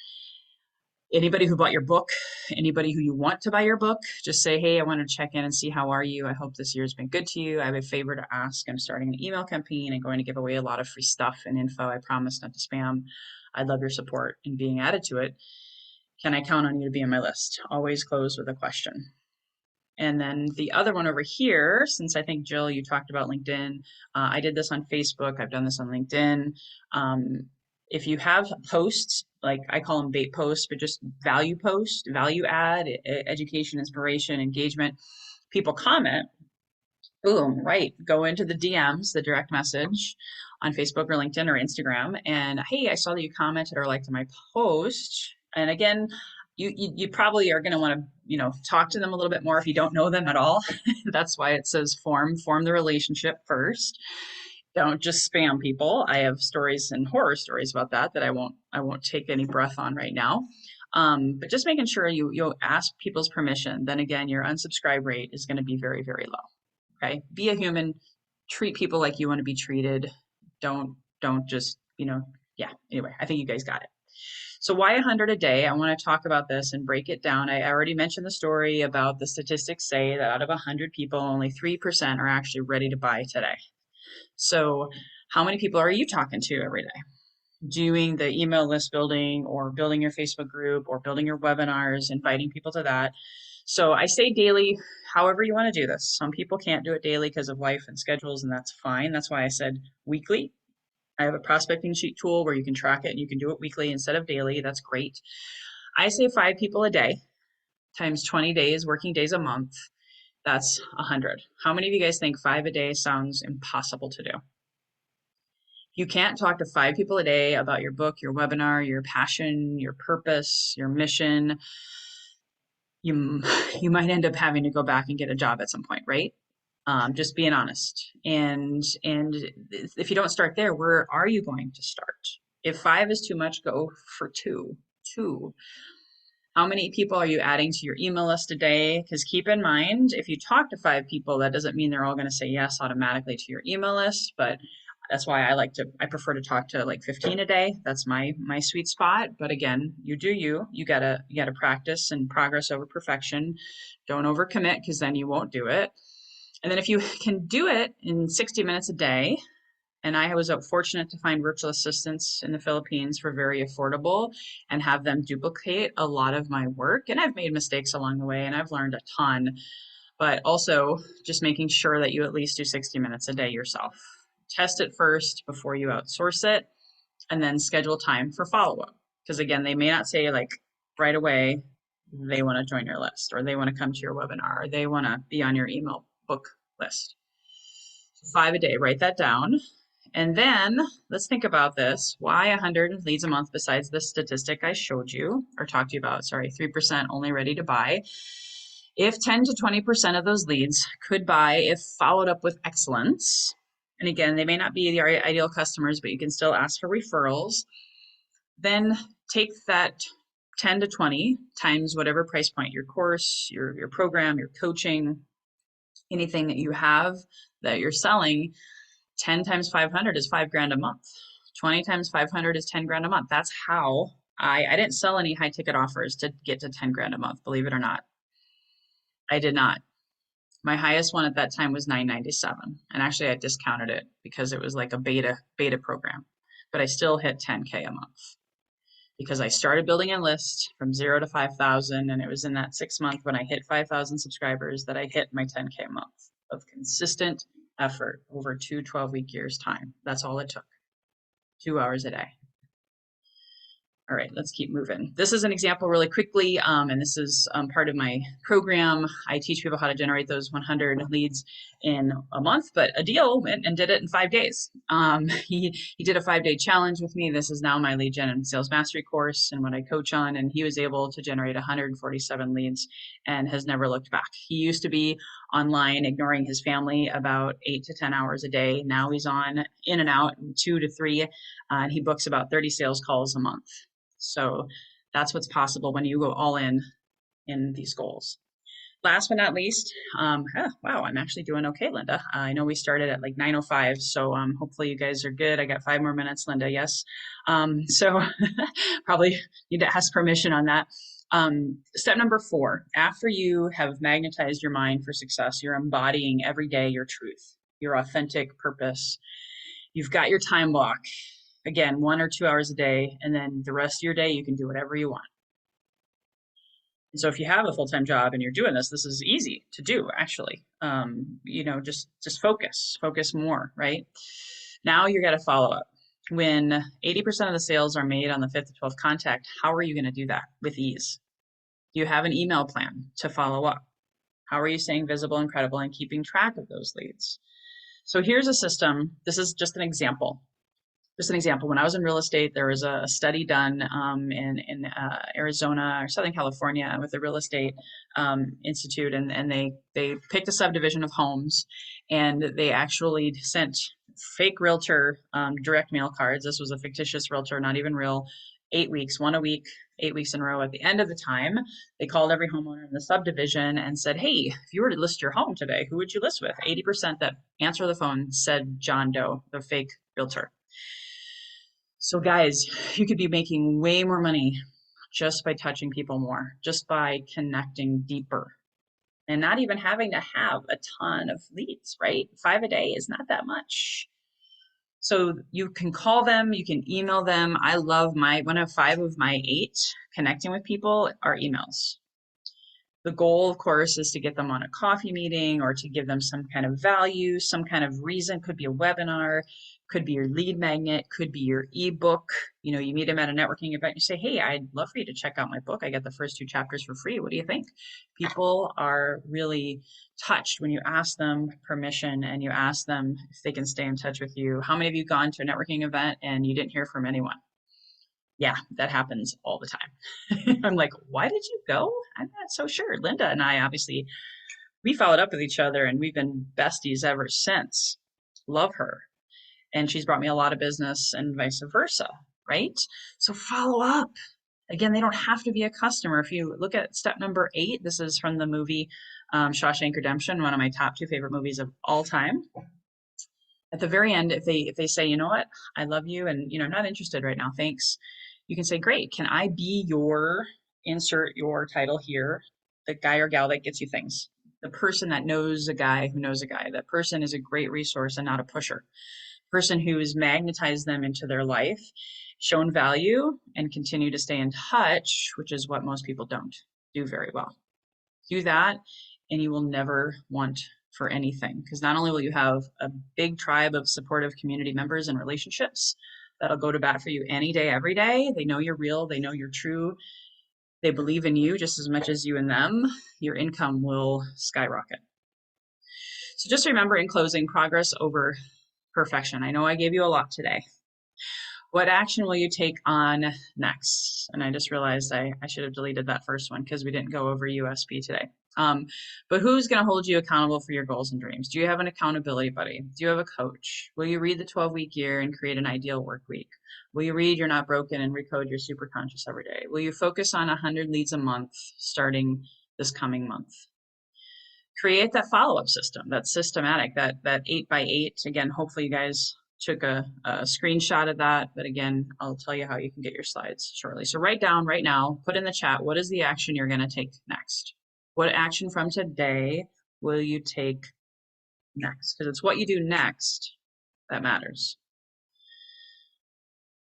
Speaker 1: Anybody who bought your book, anybody who you want to buy your book, just say, hey, I want to check in and see how are you. I hope this year's been good to you. I have a favor to ask. I'm starting an email campaign and going to give away a lot of free stuff and info. I promise not to spam. I'd love your support in being added to it. Can I count on you to be on my list? Always close with a question. And then the other one over here, since I think, Jill, you talked about LinkedIn, I did this on Facebook. I've done this on LinkedIn. If you have posts, like I call them bait posts, but just value post, value add, education, inspiration, engagement, people comment, boom, right, go into the DMs, the direct message on Facebook or LinkedIn or Instagram, and hey, I saw that you commented or liked my post. And again, you probably are going to want to talk to them a little bit more if you don't know them at all. That's why it says form the relationship first. Don't just spam people. I have stories and horror stories about that I won't take any breath on right now. But just making sure you'll ask people's permission. Then again, your unsubscribe rate is going to be very, very low. Okay, be a human, treat people like you want to be treated. Don't just, yeah, anyway, I think you guys got it. So why 100 a day? I want to talk about this and break it down. I already mentioned the story about the statistics say that out of 100 people, only 3% are actually ready to buy today. So how many people are you talking to every day? Doing the email list building or building your Facebook group or building your webinars, inviting people to that. So I say daily, however you want to do this. Some people can't do it daily because of life and schedules, and that's fine. That's why I said weekly. I have a prospecting sheet tool where you can track it and you can do it weekly instead of daily. That's great. I say 5 people a day times 20 days, working days a month. That's 100. How many of you guys think 5 a day sounds impossible to do? You can't talk to 5 people a day about your book, your webinar, your passion, your purpose, your mission. You you might end up having to go back and get a job at some point, right? Just being honest. And if you don't start there, where are you going to start? If 5 is too much, go for 2. 2. How many people are you adding to your email list a day? Because keep in mind, if you talk to 5 people, that doesn't mean they're all going to say yes automatically to your email list. But that's why I prefer to talk to like 15 a day. That's my sweet spot. But again, you do you. You gotta practice and progress over perfection. Don't overcommit because then you won't do it. And then if you can do it in 60 minutes a day, and I was fortunate to find virtual assistants in the Philippines for very affordable and have them duplicate a lot of my work. And I've made mistakes along the way and I've learned a ton, but also just making sure that you at least do 60 minutes a day yourself. Test it first before you outsource it, and then schedule time for follow up. Because again, they may not say like right away they want to join your list or they want to come to your webinar or they want to be on your email book list. 5 a day, write that down. And then let's think about this. Why 100 leads a month besides the statistic I showed you or talked to you about? Sorry, 3% only ready to buy. If 10 to 20% of those leads could buy if followed up with excellence, and again, they may not be the ideal customers, but you can still ask for referrals, then take that 10 to 20 times whatever price point, your course, your program, your coaching, anything that you have that you're selling. 10 times 500 is 5 grand a month. 20 times 500 is 10 grand a month. That's how I didn't sell any high ticket offers to get to 10 grand a month, believe it or not. I did not. My highest one at that time was 997. And actually I discounted it because it was like a beta program, but I still hit 10K a month because I started building a list from 0 to 5,000. And it was in that 6 month when I hit 5,000 subscribers that I hit my 10K a month of consistent effort over 2 12-week years time. That's all it took. 2 hours a day. All right, let's keep moving. This is an example really quickly, and this is part of my program. I teach people how to generate those 100 leads in a month, but Adil went and did it in 5 days. He did a 5-day challenge with me. This is now my lead gen and sales mastery course and what I coach on, and he was able to generate 147 leads and has never looked back. He used to be online ignoring his family about 8 to 10 hours a day. Now he's on in and out 2 to 3, and he books about 30 sales calls a month. So that's what's possible when you go all in these goals. Last but not least, wow, I'm actually doing okay, Linda. I know we started at like 9:05, so hopefully you guys are good. I got 5 more minutes, Linda. Yes. So probably need to ask permission on that. Step number 4, after you have magnetized your mind for success, you're embodying every day your truth, your authentic purpose. You've got your time block. Again, 1 or 2 hours a day, and then the rest of your day, you can do whatever you want. And so if you have a full-time job and you're doing this, this is easy to do, actually. Just focus more, right? Now you got to follow up. When 80% of the sales are made on the 5th to 12th contact, how are you going to do that with ease? Do you have an email plan to follow up? How are you staying visible and credible and keeping track of those leads? So here's a system. This is just an example. Just an example, when I was in real estate, there was a study done in Arizona or Southern California with the Real Estate Institute, and they picked a subdivision of homes, and they actually sent fake realtor direct mail cards. This was a fictitious realtor, not even real. 8 weeks, 1 a week, 8 weeks in a row. At the end of the time, they called every homeowner in the subdivision and said, "Hey, if you were to list your home today, who would you list with?" 80% that answered the phone said John Doe, the fake realtor. So guys, you could be making way more money just by touching people more, just by connecting deeper and not even having to have a ton of leads, right? 5 a day is not that much. So you can call them, you can email them. I love one of 5 of my 8 connecting with people are emails. The goal, of course, is to get them on a coffee meeting or to give them some kind of value, some kind of reason. Could be a webinar, could be your lead magnet, could be your ebook. You know, you meet them at a networking event, you say, hey, I'd love for you to check out my book. I got the first 2 chapters for free. What do you think? People are really touched when you ask them permission and you ask them if they can stay in touch with you. How many of you gone to a networking event and you didn't hear from anyone? Yeah, that happens all the time. I'm like, why did you go? I'm not so sure. Linda and I, obviously, we followed up with each other and we've been besties ever since. Love her. And she's brought me a lot of business and vice versa, right? So follow up. Again, they don't have to be a customer. If you look at step number 8, this is from the movie Shawshank Redemption, one of my top 2 favorite movies of all time. At the very end, if they say, you know what, I love you and I'm not interested right now, thanks. You can say, great, can I be your, insert your title here, the guy or gal that gets you things, the person that knows a guy who knows a guy. That person is a great resource and not a pusher. Person who has magnetized them into their life, shown value, and continue to stay in touch, which is what most people don't do very well. Do that, and you will never want for anything, because not only will you have a big tribe of supportive community members and relationships that'll go to bat for you any day, every day. They know you're real, they know you're true, they believe in you just as much as you in them. Your income will skyrocket. So just remember, in closing, progress over perfection. I know I gave you a lot today. What action will you take on next? And I just realized I should have deleted that first one because we didn't go over USB today. But who's going to hold you accountable for your goals and dreams? Do you have an accountability buddy? Do you have a coach? Will you read the 12-week year and create an ideal work week? Will you read You're Not Broken and recode your super conscious every day? Will you focus on 100 leads a month starting this coming month? Create that follow-up system that's systematic, that 8x8. Again, hopefully you guys took a screenshot of that, but again, I'll tell you how you can get your slides shortly. So write down right now, put in the chat, what is the action you're going to take next? What action from today will you take next? Because it's what you do next that matters.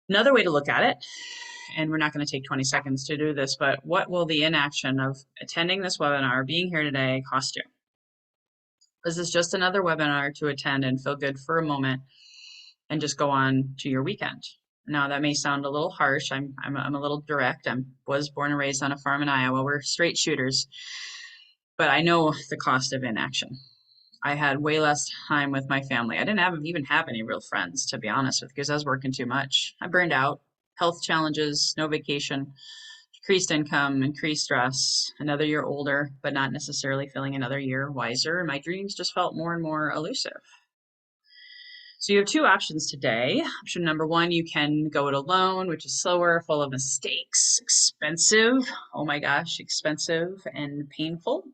Speaker 1: Another way to look at it, and we're not going to take 20 seconds to do this, but what will the inaction of attending this webinar, being here today, cost you? This is just another webinar to attend and feel good for a moment and just go on to your weekend. Now that may sound a little harsh. I'm a little direct. I was born and raised on a farm in Iowa. We're straight shooters, but I know the cost of inaction. I had way less time with my family. I didn't even have any real friends, to be honest with you, because I was working too much. I burned out, health challenges, no vacation, decreased income, increased stress, another year older, but not necessarily feeling another year wiser. And my dreams just felt more and more elusive. So you have 2 options today. Option number 1, you can go it alone, which is slower, full of mistakes, expensive. Oh my gosh, expensive and painful.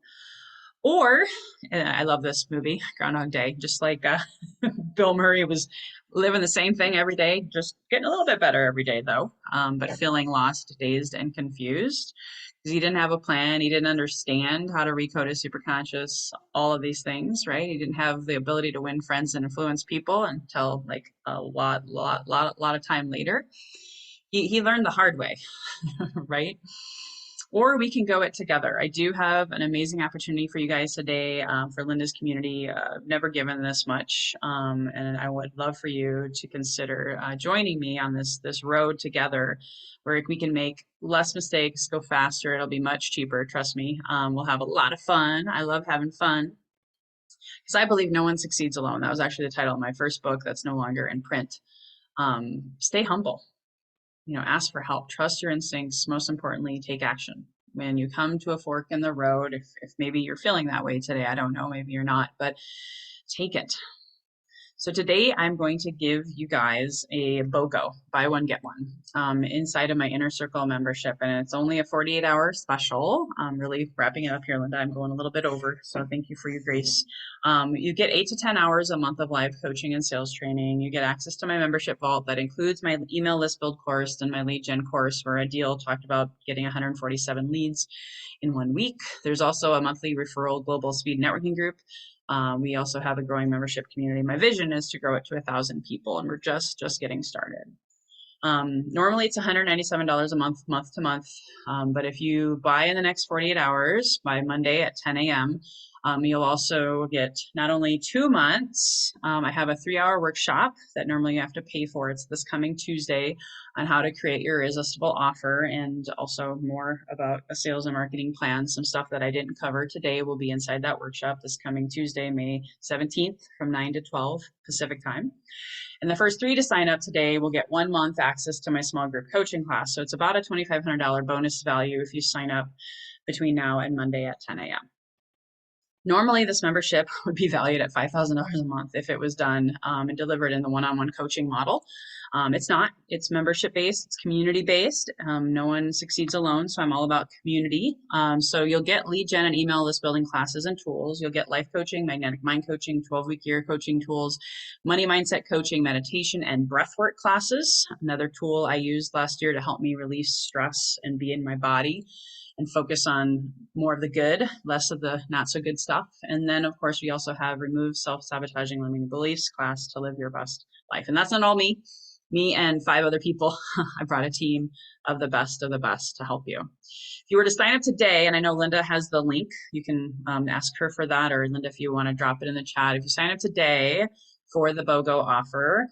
Speaker 1: Or, and I love this movie, Groundhog Day, just like Bill Murray was living the same thing every day, just getting a little bit better every day though, but feeling lost, dazed, and confused because he didn't have a plan. He didn't understand how to recode his superconscious, all of these things, right? He didn't have the ability to win friends and influence people until like a lot of time later. He learned the hard way, right? Or we can go it together. I do have an amazing opportunity for you guys today for Linda's community. I've never given this much, and I would love for you to consider joining me on this road together, where we can make less mistakes, go faster. It'll be much cheaper, trust me. We'll have a lot of fun. I love having fun because I believe no one succeeds alone. That was actually the title of my first book that's no longer in print. Stay humble. Ask for help, trust your instincts. Most importantly, take action. When you come to a fork in the road, if maybe you're feeling that way today, I don't know, maybe you're not, but take it. So today I'm going to give you guys a BOGO, buy one, get one, inside of my Inner Circle membership. And it's only a 48-hour special. I'm really wrapping it up here, Linda. I'm going a little bit over, so thank you for your grace. You get 8 to 10 hours a month of live coaching and sales training. You get access to my membership vault that includes my email list build course and my lead gen course, where Adil talked about getting 147 leads in 1 week. There's also a monthly referral global speed networking group. We also have a growing membership community. My vision is to grow it to 1,000 people, and we're just getting started. Normally it's $197 a month to month. But if you buy in the next 48 hours by Monday at 10 a.m., you'll also get not only 2 months. I have a 3-hour workshop that normally you have to pay for. It's this coming Tuesday on how to create your irresistible offer, and also more about a sales and marketing plan. Some stuff that I didn't cover today will be inside that workshop this coming Tuesday, May 17th from 9 to 12 Pacific time. And the first 3 to sign up today will get 1 month access to my small group coaching class. So it's about a $2,500 bonus value if you sign up between now and Monday at 10 a.m. Normally, this membership would be valued at $5,000 a month if it was done and delivered in the one-on-one coaching model. It's not. It's membership-based. It's community-based. No one succeeds alone, so I'm all about community. So you'll get lead gen and email list building classes and tools. You'll get life coaching, magnetic mind coaching, 12-week year coaching tools, money mindset coaching, meditation, and breathwork classes. Another tool I used last year to help me release stress and be in my body and focus on more of the good, less of the not so good stuff. And then, of course, we also have remove self-sabotaging limiting beliefs class to live your best life. And that's not all me and 5 other people. I brought a team of the best to help you. If you were to sign up today, and I know Linda has the link, you can ask her for that, or Linda, if you want to drop it in the chat. If you sign up today for the BOGO offer,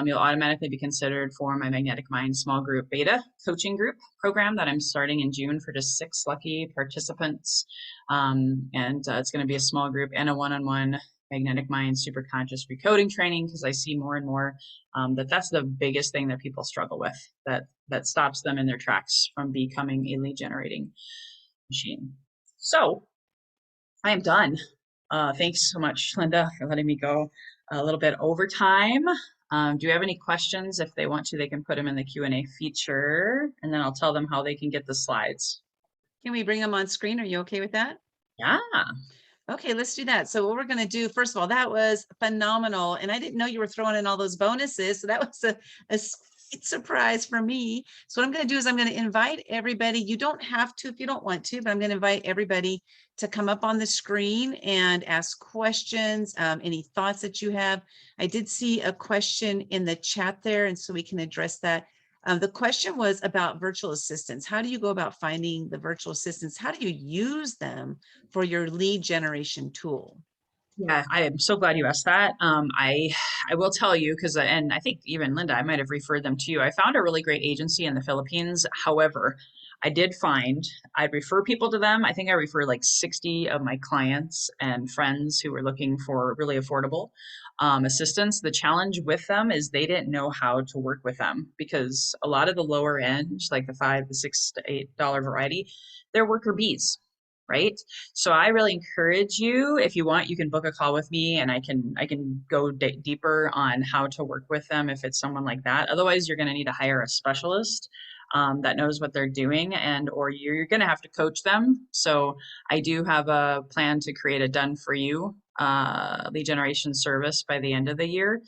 Speaker 1: you'll automatically be considered for my Magnetic Mind small group beta coaching group program that I'm starting in June for just 6 lucky participants. It's going to be a small group and a one-on-one Magnetic Mind super conscious recoding training, because I see more and more that's the biggest thing that people struggle with, that stops them in their tracks from becoming a lead generating machine. So I am done. Thanks so much, Linda, for letting me go a little bit over time. Do you have any questions? If they want to, they can put them in the Q&A feature, and then I'll tell them how they can get the slides.
Speaker 2: Can we bring them on screen? Are you okay with that?
Speaker 1: Yeah.
Speaker 2: Okay, let's do that. So what we're going to do, first of all, that was phenomenal. And I didn't know you were throwing in all those bonuses. So that was a sweet surprise for me. So what I'm going to do is I'm going to invite everybody. You don't have to if you don't want to, but I'm going to invite everybody to come up on the screen and ask questions, any thoughts that you have. I did see a question in the chat there, and so we can address that. The question was about virtual assistants. How do you go about finding the virtual assistants? How do you use them for your lead generation tool?
Speaker 1: Yeah, I am so glad you asked that. I will tell you, because and I think even Linda, I might have referred them to you. I found a really great agency in the Philippines. However, I did find I'd refer people to them. I think I refer like 60 of my clients and friends who were looking for really affordable assistance. The challenge with them is they didn't know how to work with them, because a lot of the lower end, like the $5 to $6 to $8 variety, they're worker bees. Right. So I really encourage you, if you want, you can book a call with me, and I can go deeper on how to work with them if it's someone like that. Otherwise, you're going to need to hire a specialist that knows what they're doing, or you're going to have to coach them. So I do have a plan to create a done for you lead generation service by the end of the year,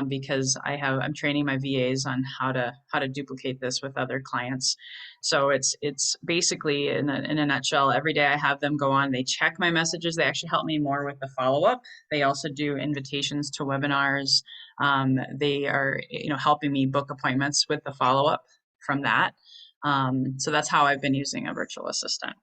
Speaker 1: because I'm training my VAs on how to duplicate this with other clients. So it's basically in a nutshell, every day I have them go on, they check my messages. They actually help me more with the follow-up. They also do invitations to webinars. They are, helping me book appointments with the follow-up from that. So that's how I've been using a virtual assistant.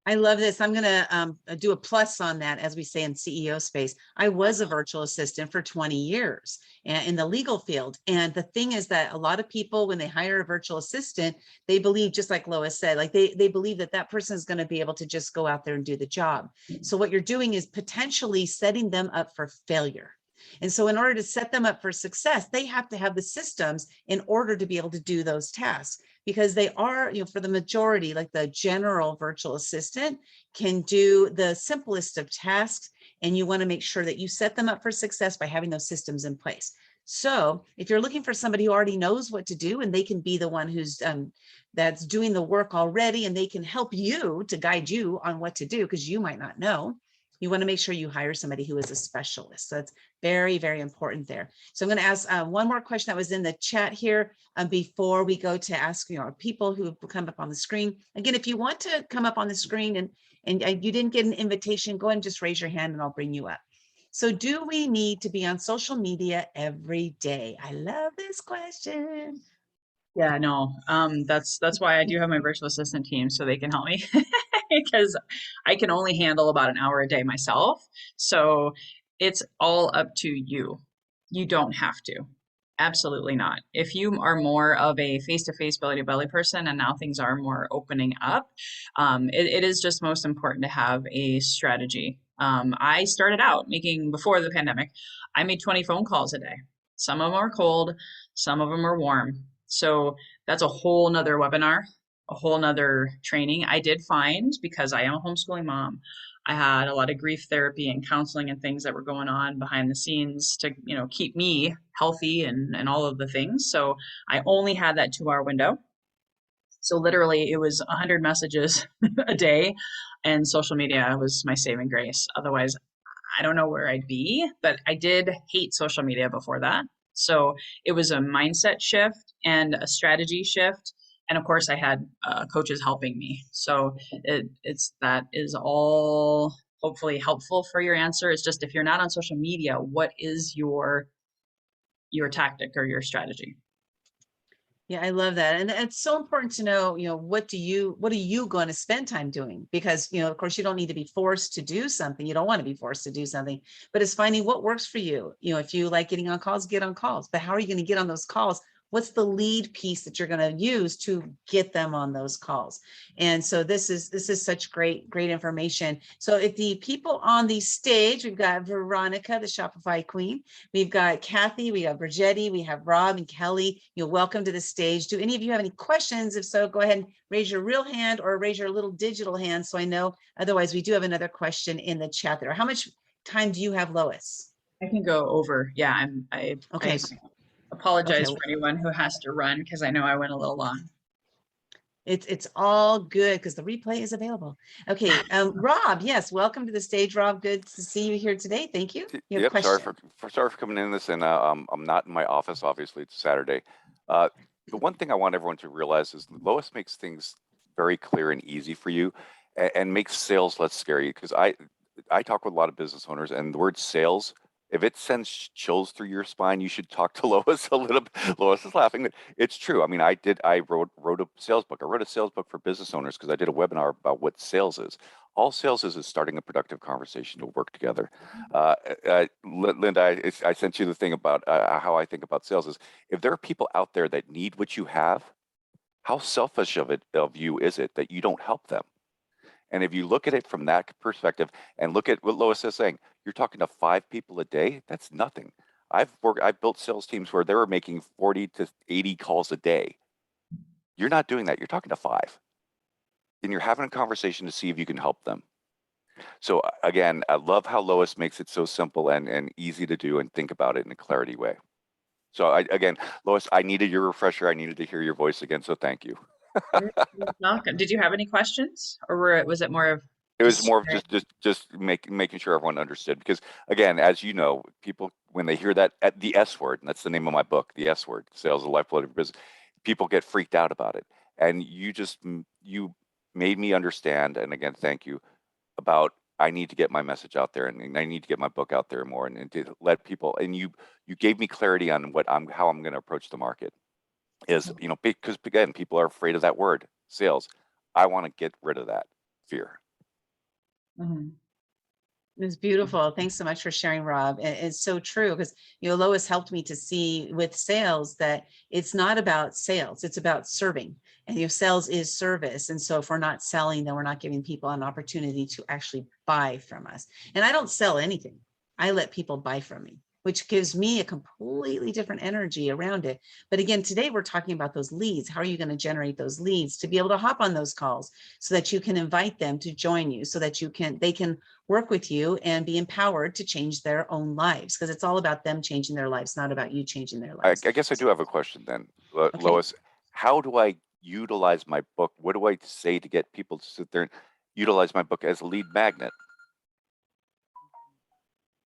Speaker 2: I love this. I'm going to do a plus on that, as we say in CEO space. I was a virtual assistant for 20 years in the legal field. And the thing is that a lot of people, when they hire a virtual assistant, they believe, just like Lois said, like they believe that that person is going to be able to just go out there and do the job. So what you're doing is potentially setting them up for failure. And so in order to set them up for success, they have to have the systems in order to be able to do those tasks, because they are, for the majority, like the general virtual assistant can do the simplest of tasks. And you want to make sure that you set them up for success by having those systems in place. So if you're looking for somebody who already knows what to do, and they can be the one who's that's doing the work already, and they can help you to guide you on what to do, because you might not know, you want to make sure you hire somebody who is a specialist. So that's very, very important there. So I'm going to ask one more question that was in the chat here before we go to ask people who have come up on the screen. Again, if you want to come up on the screen and you didn't get an invitation, go ahead and just raise your hand and I'll bring you up. So do we need to be on social media every day? I love this question.
Speaker 1: Yeah, no. That's why I do have my virtual assistant team so they can help me because I can only handle about an hour a day myself. So it's all up to you. You don't have to. Absolutely not. If you are more of a face-to-face belly-to-belly person and now things are more opening up, it is just most important to have a strategy. I started out making, before the pandemic, I made 20 phone calls a day. Some of them are cold, some of them are warm. So that's a whole nother webinar, a whole nother training. I did find, because I am a homeschooling mom, I had a lot of grief therapy and counseling and things that were going on behind the scenes to, keep me healthy and all of the things. So I only had that 2 hour window. So literally it was 100 messages a day, and social media was my saving grace. Otherwise, I don't know where I'd be, but I did hate social media before that. So it was a mindset shift and a strategy shift. And of course, I had coaches helping me. So it's that is all hopefully helpful for your answer. It's just if you're not on social media, what is your tactic or your strategy?
Speaker 2: Yeah, I love that. And it's so important to know, what are you going to spend time doing? Because, of course, you don't need to be forced to do something. You don't want to be forced to do something, but it's finding what works for you. If you like getting on calls, get on calls. But how are you going to get on those calls? What's the lead piece that you're going to use to get them on those calls? And so this is such great information. So if the people on the stage, we've got Veronica, the Shopify queen. We've got Kathy, we have Brigetti, we have Rob and Kelly. You're welcome to the stage. Do any of you have any questions? If so, go ahead and raise your real hand or raise your little digital hand so I know. Otherwise, we do have another question in the chat there. How much time do you have, Lois?
Speaker 1: I can go over. Yeah, I
Speaker 2: Okay. Okay.
Speaker 1: apologize for anyone who has to run because I know I went a little long.
Speaker 2: It's all good because the replay is available. Okay. Rob, yes, welcome to the stage, Rob. Good to see you here today. Thank you. You have a
Speaker 3: Yep. Sorry
Speaker 2: question.
Speaker 3: for coming in this, and I'm not in my office. Obviously, it's Saturday. The one thing I want everyone to realize is Lois makes things very clear and easy for you, and makes sales less scary. Because I talk with a lot of business owners, and the word sales, if it sends chills through your spine, you should talk to Lois a little bit. Lois is laughing, but it's true. I mean, I wrote a sales book. I wrote a sales book for business owners because I did a webinar about what sales is. All sales is starting a productive conversation to work together. Linda, I sent you the thing about how I think about sales is if there are people out there that need what you have, how selfish of you is it that you don't help them? And if you look at it from that perspective and look at what Lois is saying, you're talking to 5 people a day. That's nothing. I've built sales teams where they were making 40 to 80 calls a day. You're not doing that. You're talking to 5, and you're having a conversation to see if you can help them. So again, I love how Lois makes it so simple and easy to do and think about it in a clarity way. So again, Lois, I needed your refresher. I needed to hear your voice again. So thank you.
Speaker 1: You're welcome. Did you have any questions, or was it more of
Speaker 3: It was
Speaker 1: just
Speaker 3: more of
Speaker 1: sharing?
Speaker 3: just making sure everyone understood because again, as you know, people when they hear that at the S word, and that's the name of my book, the S word, sales, the lifeblood of business, people get freaked out about it. And you made me understand, and again, thank you about I need to get my message out there and I need to get my book out there more and to let people and you gave me clarity on how I'm going to approach the market is because again people are afraid of that word sales. I want to get rid of that fear.
Speaker 1: Mhm.
Speaker 2: It's beautiful. Thanks so much for sharing, Rob. It's so true because, Lois helped me to see with sales that it's not about sales, it's about serving. And, sales is service. And so if we're not selling, then we're not giving people an opportunity to actually buy from us. And I don't sell anything. I let people buy from me, which gives me a completely different energy around it. But again, today we're talking about those leads. How are you going to generate those leads to be able to hop on those calls so that you can invite them to join you so that they can work with you and be empowered to change their own lives because it's all about them changing their lives, not about you changing their
Speaker 3: I
Speaker 2: lives.
Speaker 3: guess I do have a question then,
Speaker 2: Okay.
Speaker 3: Lois. How do I utilize my book? What do I say to get people to sit there and utilize my book as a lead magnet?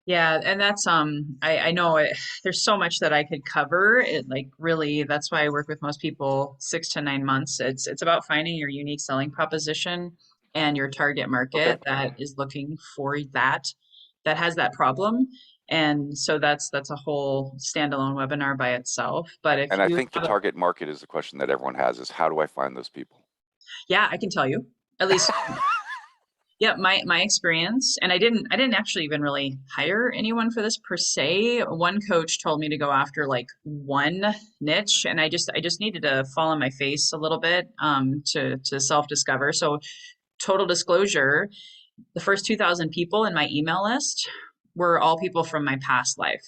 Speaker 1: Yeah, and that's I know there's so much that I could cover. It like really that's why I work with most people 6 to 9 months. It's about finding your unique selling proposition and your target
Speaker 3: Okay.
Speaker 1: market that is looking for that has that problem. And so that's a whole standalone webinar by itself. But if
Speaker 3: And I
Speaker 1: you
Speaker 3: think the
Speaker 1: have
Speaker 3: target market is the question that everyone has is how do I find those people?
Speaker 1: yeah, I can tell you. At least yeah, my experience, and I didn't actually even really hire anyone for this per se. One coach told me to go after like one niche, and I just needed to fall on my face a little bit to self-discover. So total disclosure, the first 2,000 people in my email list were all people from my past life.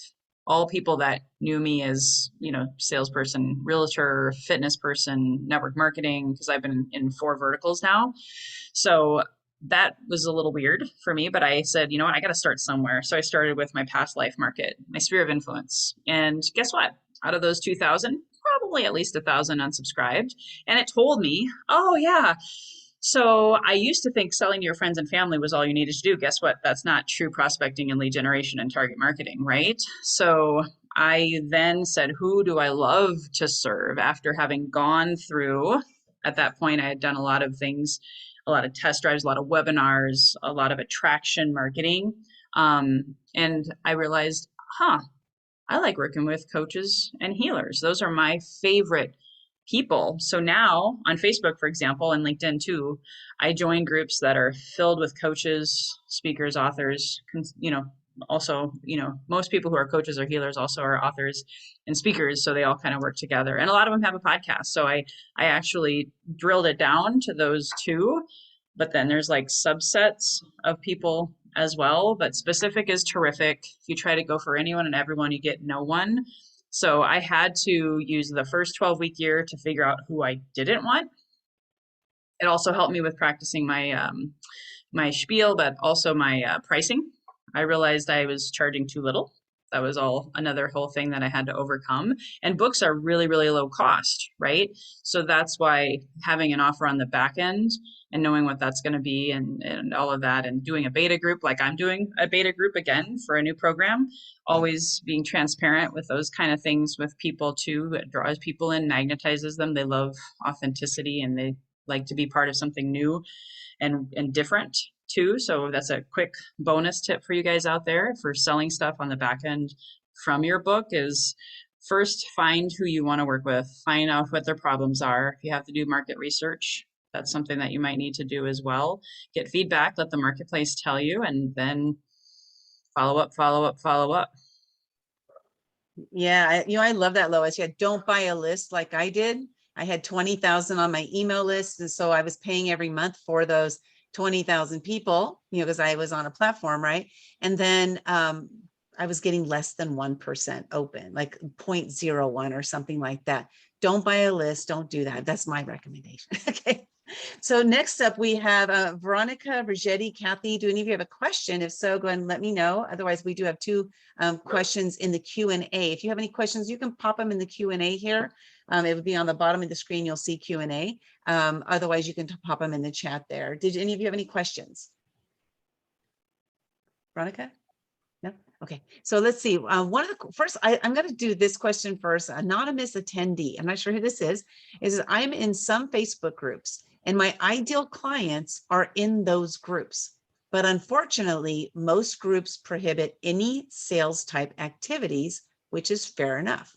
Speaker 1: All people that knew me as, salesperson, realtor, fitness person, network marketing, because I've been in four verticals now. So that was a little weird for me, but I said, you know what, I got to start somewhere. So I started with my past life market, my sphere of influence. And guess what? Out of those 2,000, probably at least 1,000 unsubscribed. And it told me, oh, yeah. So I used to think selling to your friends and family was all you needed to do. Guess what? That's not true prospecting and lead generation and target marketing, right? So I then said, who do I love to serve after having gone through, at that point, I had done a lot of things, a lot of test drives, a lot of webinars, a lot of attraction marketing. And I realized, I like working with coaches and healers. Those are my favorite people. So now on Facebook, for example, and LinkedIn too, I join groups that are filled with coaches, speakers, authors, also, most people who are coaches or healers also are authors and speakers. So they all kind of work together. And a lot of them have a podcast. So I actually drilled it down to those two, but then there's like subsets of people as well, but specific is terrific. If you try to go for anyone and everyone, you get no one. So I had to use the first 12-week year to figure out who I didn't want. It also helped me with practicing my spiel, but also my pricing. I realized I was charging too little. That was all another whole thing that I had to overcome. And books are really, really low cost, right? So that's why having an offer on the back end and knowing what that's going to be and all of that, and doing a beta group, like I'm doing a beta group again for a new program, always being transparent with those kind of things with people too. It draws people in, magnetizes them. They love authenticity and they like to be part of something new and different too. So that's a quick bonus tip for you guys out there for selling stuff on the back end from your book is first find who you want to work with, find out what their problems are. If you have to do market research, that's something that you might need to do as well. Get feedback, let the marketplace tell you, and then follow up, follow up, follow up.
Speaker 2: Yeah, I love that, Lois. Yeah, don't buy a list like I did. I had 20,000 on my email list. And so I was paying every month for those 20,000 people, because I was on a platform, right? And then I was getting less than 1% open, like 0.01 or something like that. Don't buy a list. Don't do that. That's my recommendation. Okay. So next up, we have Veronica, Rigetti, Kathy. Do any of you have a question? If so, go ahead and let me know. Otherwise, we do have two questions in the Q&A. If you have any questions, you can pop them in the Q&A here. It would be on the bottom of the screen. You'll see Q&A. Otherwise, you can pop them in the chat there. Did any of you have any questions? Veronica? No? Okay, so let's see. One of the first, I'm going to do this question first. Anonymous attendee, I'm not sure who this is I'm in some Facebook groups and my ideal clients are in those groups. But unfortunately, most groups prohibit any sales type activities, which is fair enough.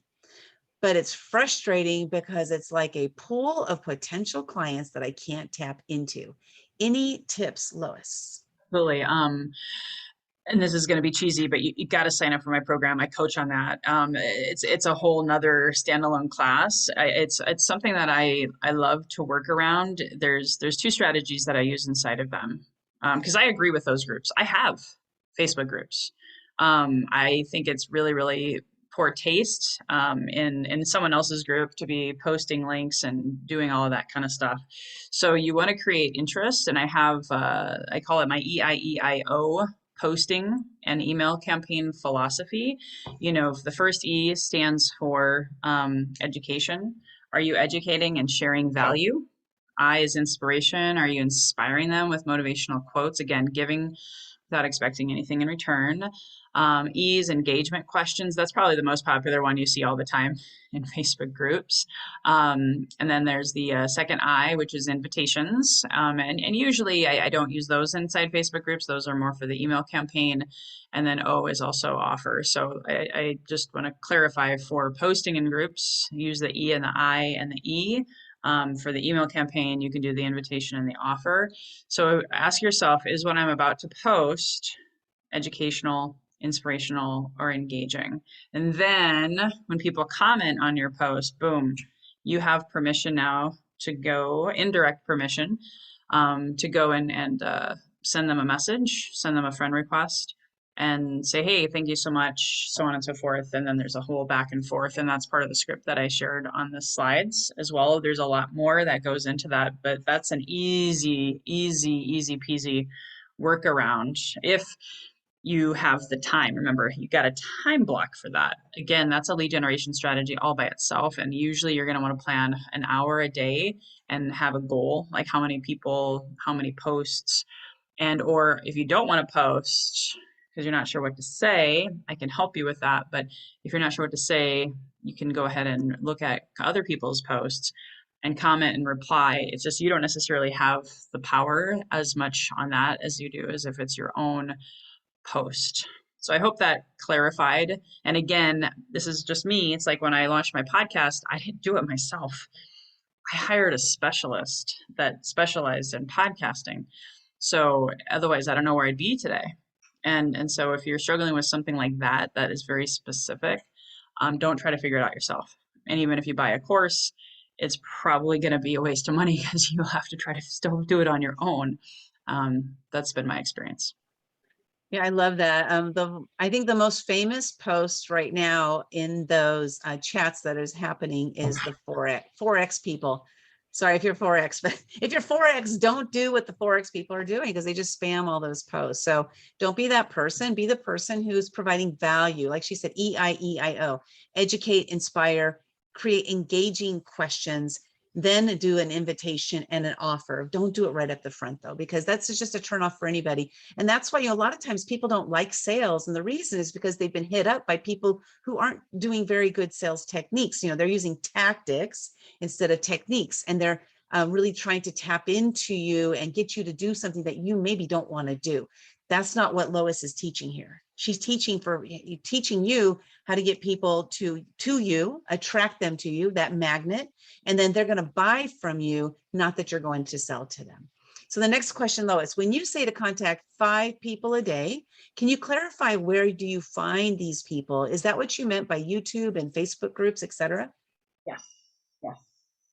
Speaker 2: But it's frustrating because it's like a pool of potential clients that I can't tap into. Any tips, Lois?
Speaker 1: Absolutely. And this is going to be cheesy, but you got to sign up for my program. I coach on that. It's a whole nother standalone class. It's something that I love to work around. There's two strategies that I use inside of them because I agree with those groups. I have Facebook groups. I think it's really, really poor taste in someone else's group to be posting links and doing all of that kind of stuff. So you want to create interest, and I have I call it my EIEIO posting and email campaign philosophy. The first E stands for education. Are you educating and sharing value? I is inspiration. Are you inspiring them with motivational quotes? Again, giving without expecting anything in return. Ease engagement questions. That's probably the most popular one you see all the time in Facebook groups. And then there's the second I, which is invitations. And usually I don't use those inside Facebook groups. Those are more for the email campaign. And then O is also offer. So I just want to clarify, for posting in groups, use the E and the I and the E. For the email campaign, you can do the invitation and the offer. So ask yourself, is what I'm about to post educational, inspirational, or engaging? And then when people comment on your post, boom, you have permission now to go, indirect permission, to go in and send them a message, send them a friend request, and say, hey, thank you so much, so on and so forth. And then there's a whole back and forth. And that's part of the script that I shared on the slides as well. There's a lot more that goes into that, but that's an easy peasy workaround if you have the time. Remember, you got a time block for that. Again, that's a lead generation strategy all by itself. And usually you're going to want to plan an hour a day and have a goal, like how many people, how many posts. And or if you don't want to post because you're not sure what to say, I can help you with that. But if you're not sure what to say, you can go ahead and look at other people's posts and comment and reply. It's just you don't necessarily have the power as much on that as you do as if it's your own post. So I hope that clarified. And again, this is just me. It's like when I launched my podcast, I didn't do it myself. I hired a specialist that specialized in podcasting. So otherwise, I don't know where I'd be today. And so if you're struggling with something like that, that is very specific, don't try to figure it out yourself. And even if you buy a course, it's probably going to be a waste of money because you'll have to try to still do it on your own. That's been my experience.
Speaker 2: Yeah, I love that. I think the most famous post right now in those chats that is happening is the Forex people. Sorry if you're Forex, but if you're Forex, don't do what the Forex people are doing because they just spam all those posts. So don't be that person. Be the person who's providing value. Like she said, EIEIO, educate, inspire, create engaging questions, then do an invitation and an offer. Don't do it right up the front though, because that's just a turn off for anybody. And that's why, a lot of times people don't like sales. And the reason is because they've been hit up by people who aren't doing very good sales techniques. They're using tactics instead of techniques, and they're really trying to tap into you and get you to do something that you maybe don't want to do. That's not what Lois is teaching here. She's teaching you how to get people to you, attract them to you, that magnet, and then they're going to buy from you, not that you're going to sell to them. So the next question, Lois, when you say to contact 5 people a day, can you clarify where do you find these people? Is that what you meant by YouTube and Facebook groups, et cetera?
Speaker 1: Yes. Yes.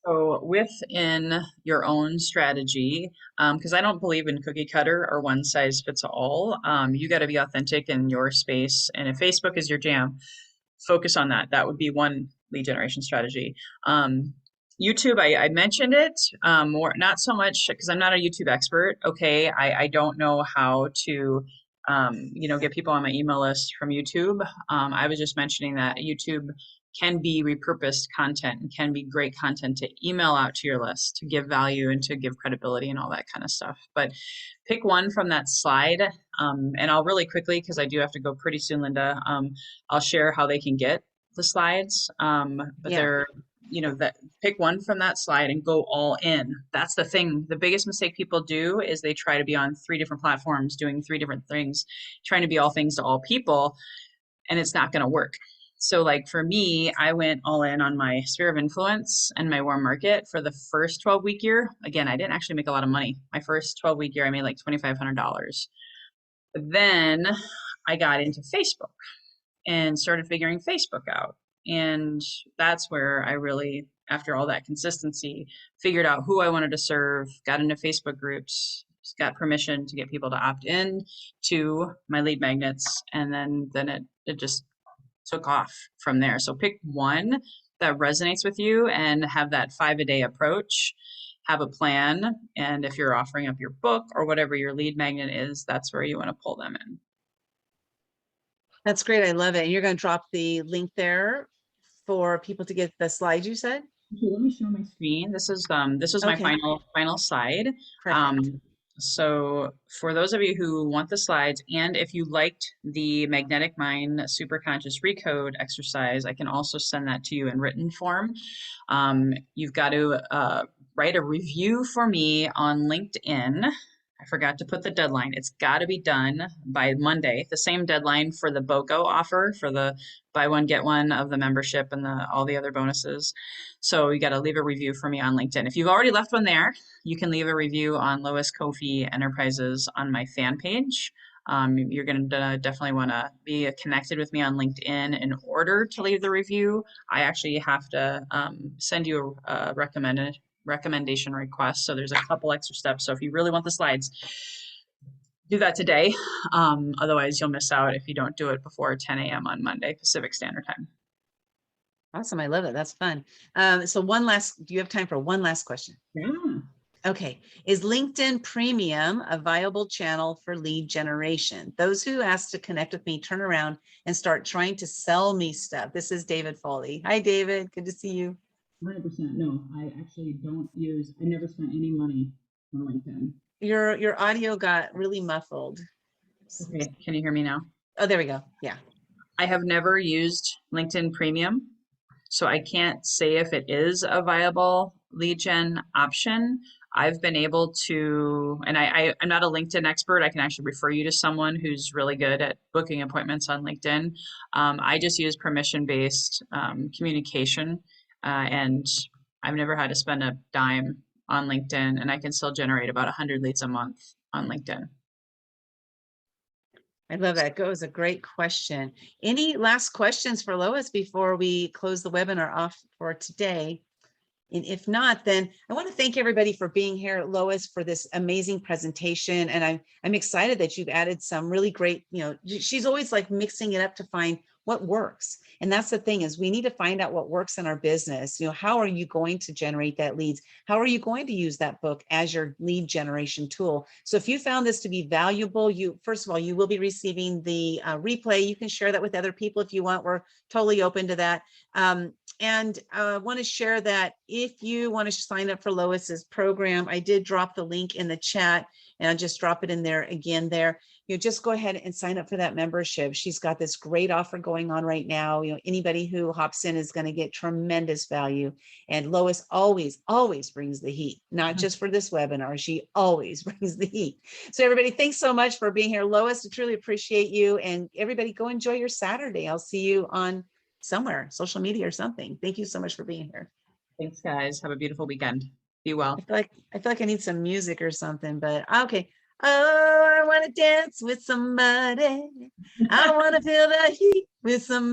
Speaker 1: So within your own strategy, because I don't believe in cookie cutter or one size fits all, you got to be authentic in your space. And if Facebook is your jam, focus on that. That would be one lead generation strategy. YouTube, I mentioned it more, not so much because I'm not a YouTube expert. Okay, I don't know how to, get people on my email list from YouTube. I was just mentioning that YouTube can be repurposed content and can be great content to email out to your list to give value and to give credibility and all that kind of stuff. But pick one from that slide, and I'll really quickly, because I do have to go pretty soon, Linda, I'll share how they can get the slides. But
Speaker 2: Yeah.
Speaker 1: they're, that pick one from that slide and go all in. That's the thing. The biggest mistake people do is they try to be on 3 different platforms doing 3 different things, trying to be all things to all people, and it's not going to work. So like for me, I went all in on my sphere of influence and my warm market for the first 12-week year. Again, I didn't actually make a lot of money. My first 12-week year, I made like $2,500. But then I got into Facebook and started figuring Facebook out. And that's where I really, after all that consistency, figured out who I wanted to serve, got into Facebook groups, got permission to get people to opt in to my lead magnets. And then it just took off from there. So pick one that resonates with you and have that 5-a-day approach, have a plan. And if you're offering up your book or whatever your lead magnet is, that's where you want to pull them in.
Speaker 2: That's great. I love it. And you're going to drop the link there for people to get the slides you said?
Speaker 1: Okay, let me show my screen. This is my
Speaker 2: Okay.
Speaker 1: final slide.
Speaker 2: Perfect.
Speaker 1: So for those of you who want the slides, and if you liked the Magnetic Mind Superconscious Recode exercise, I can also send that to you in written form. You've got to write a review for me on LinkedIn. I forgot to put the deadline. It's got to be done by Monday, the same deadline for the BOGO offer for the buy one, get one of the membership and all the other bonuses. So you got to leave a review for me on LinkedIn. If you've already left one there, you can leave a review on Lois Kofi Enterprises on my fan page. You're going to definitely want to be connected with me on LinkedIn in order to leave the review. I actually have to send you a recommendation request. So there's a couple extra steps. So if you really want the slides, do that today. Otherwise, you'll miss out if you don't do it before 10 a.m. on Monday, Pacific Standard Time.
Speaker 2: Awesome. I love it. That's fun. So do you have time for one last question?
Speaker 1: Yeah.
Speaker 2: Okay. Is LinkedIn Premium a viable channel for lead generation? Those who ask to connect with me, turn around and start trying to sell me stuff. This is David Foley. Hi, David. Good to see you.
Speaker 1: 100%. No, I actually don't use, I never spent any money on LinkedIn.
Speaker 2: Your audio got really muffled.
Speaker 1: Okay, can you hear me now?
Speaker 2: Oh, there we go. Yeah.
Speaker 1: I have never used LinkedIn Premium, so I can't say if it is a viable lead gen option. I've been able to, and I'm not a LinkedIn expert. I can actually refer you to someone who's really good at booking appointments on LinkedIn. I just use permission-based communication, and I've never had to spend a dime on LinkedIn, and I can still generate about 100 leads a month on LinkedIn.
Speaker 2: I love that. It was a great question. Any last questions for Lois before we close the webinar off for today? And if not, then I want to thank everybody for being here, Lois, for this amazing presentation. And I'm excited that you've added some really great, she's always like mixing it up to find what works. And that's the thing, is we need to find out what works in our business. How are you going to generate that leads? How are you going to use that book as your lead generation tool? So if you found this to be valuable, first of all, you will be receiving the replay. You can share that with other people if you want. We're totally open to that. And I want to share that if you want to sign up for Lois's program, I did drop the link in the chat, and I'll just drop it in there again there. Just go ahead and sign up for that membership. She's got this great offer going on right now. Anybody who hops in is going to get tremendous value. And Lois always brings the heat, not just for this webinar. She always brings the heat. So everybody, thanks so much for being here. Lois, I truly appreciate you. And everybody, go enjoy your Saturday. I'll see you on somewhere, social media or something. Thank you so much for being here.
Speaker 1: Thanks, guys. Have a beautiful weekend. Be well.
Speaker 2: I feel like I need some music or something, but okay. Oh, I want to dance with somebody. I want to feel the heat with somebody.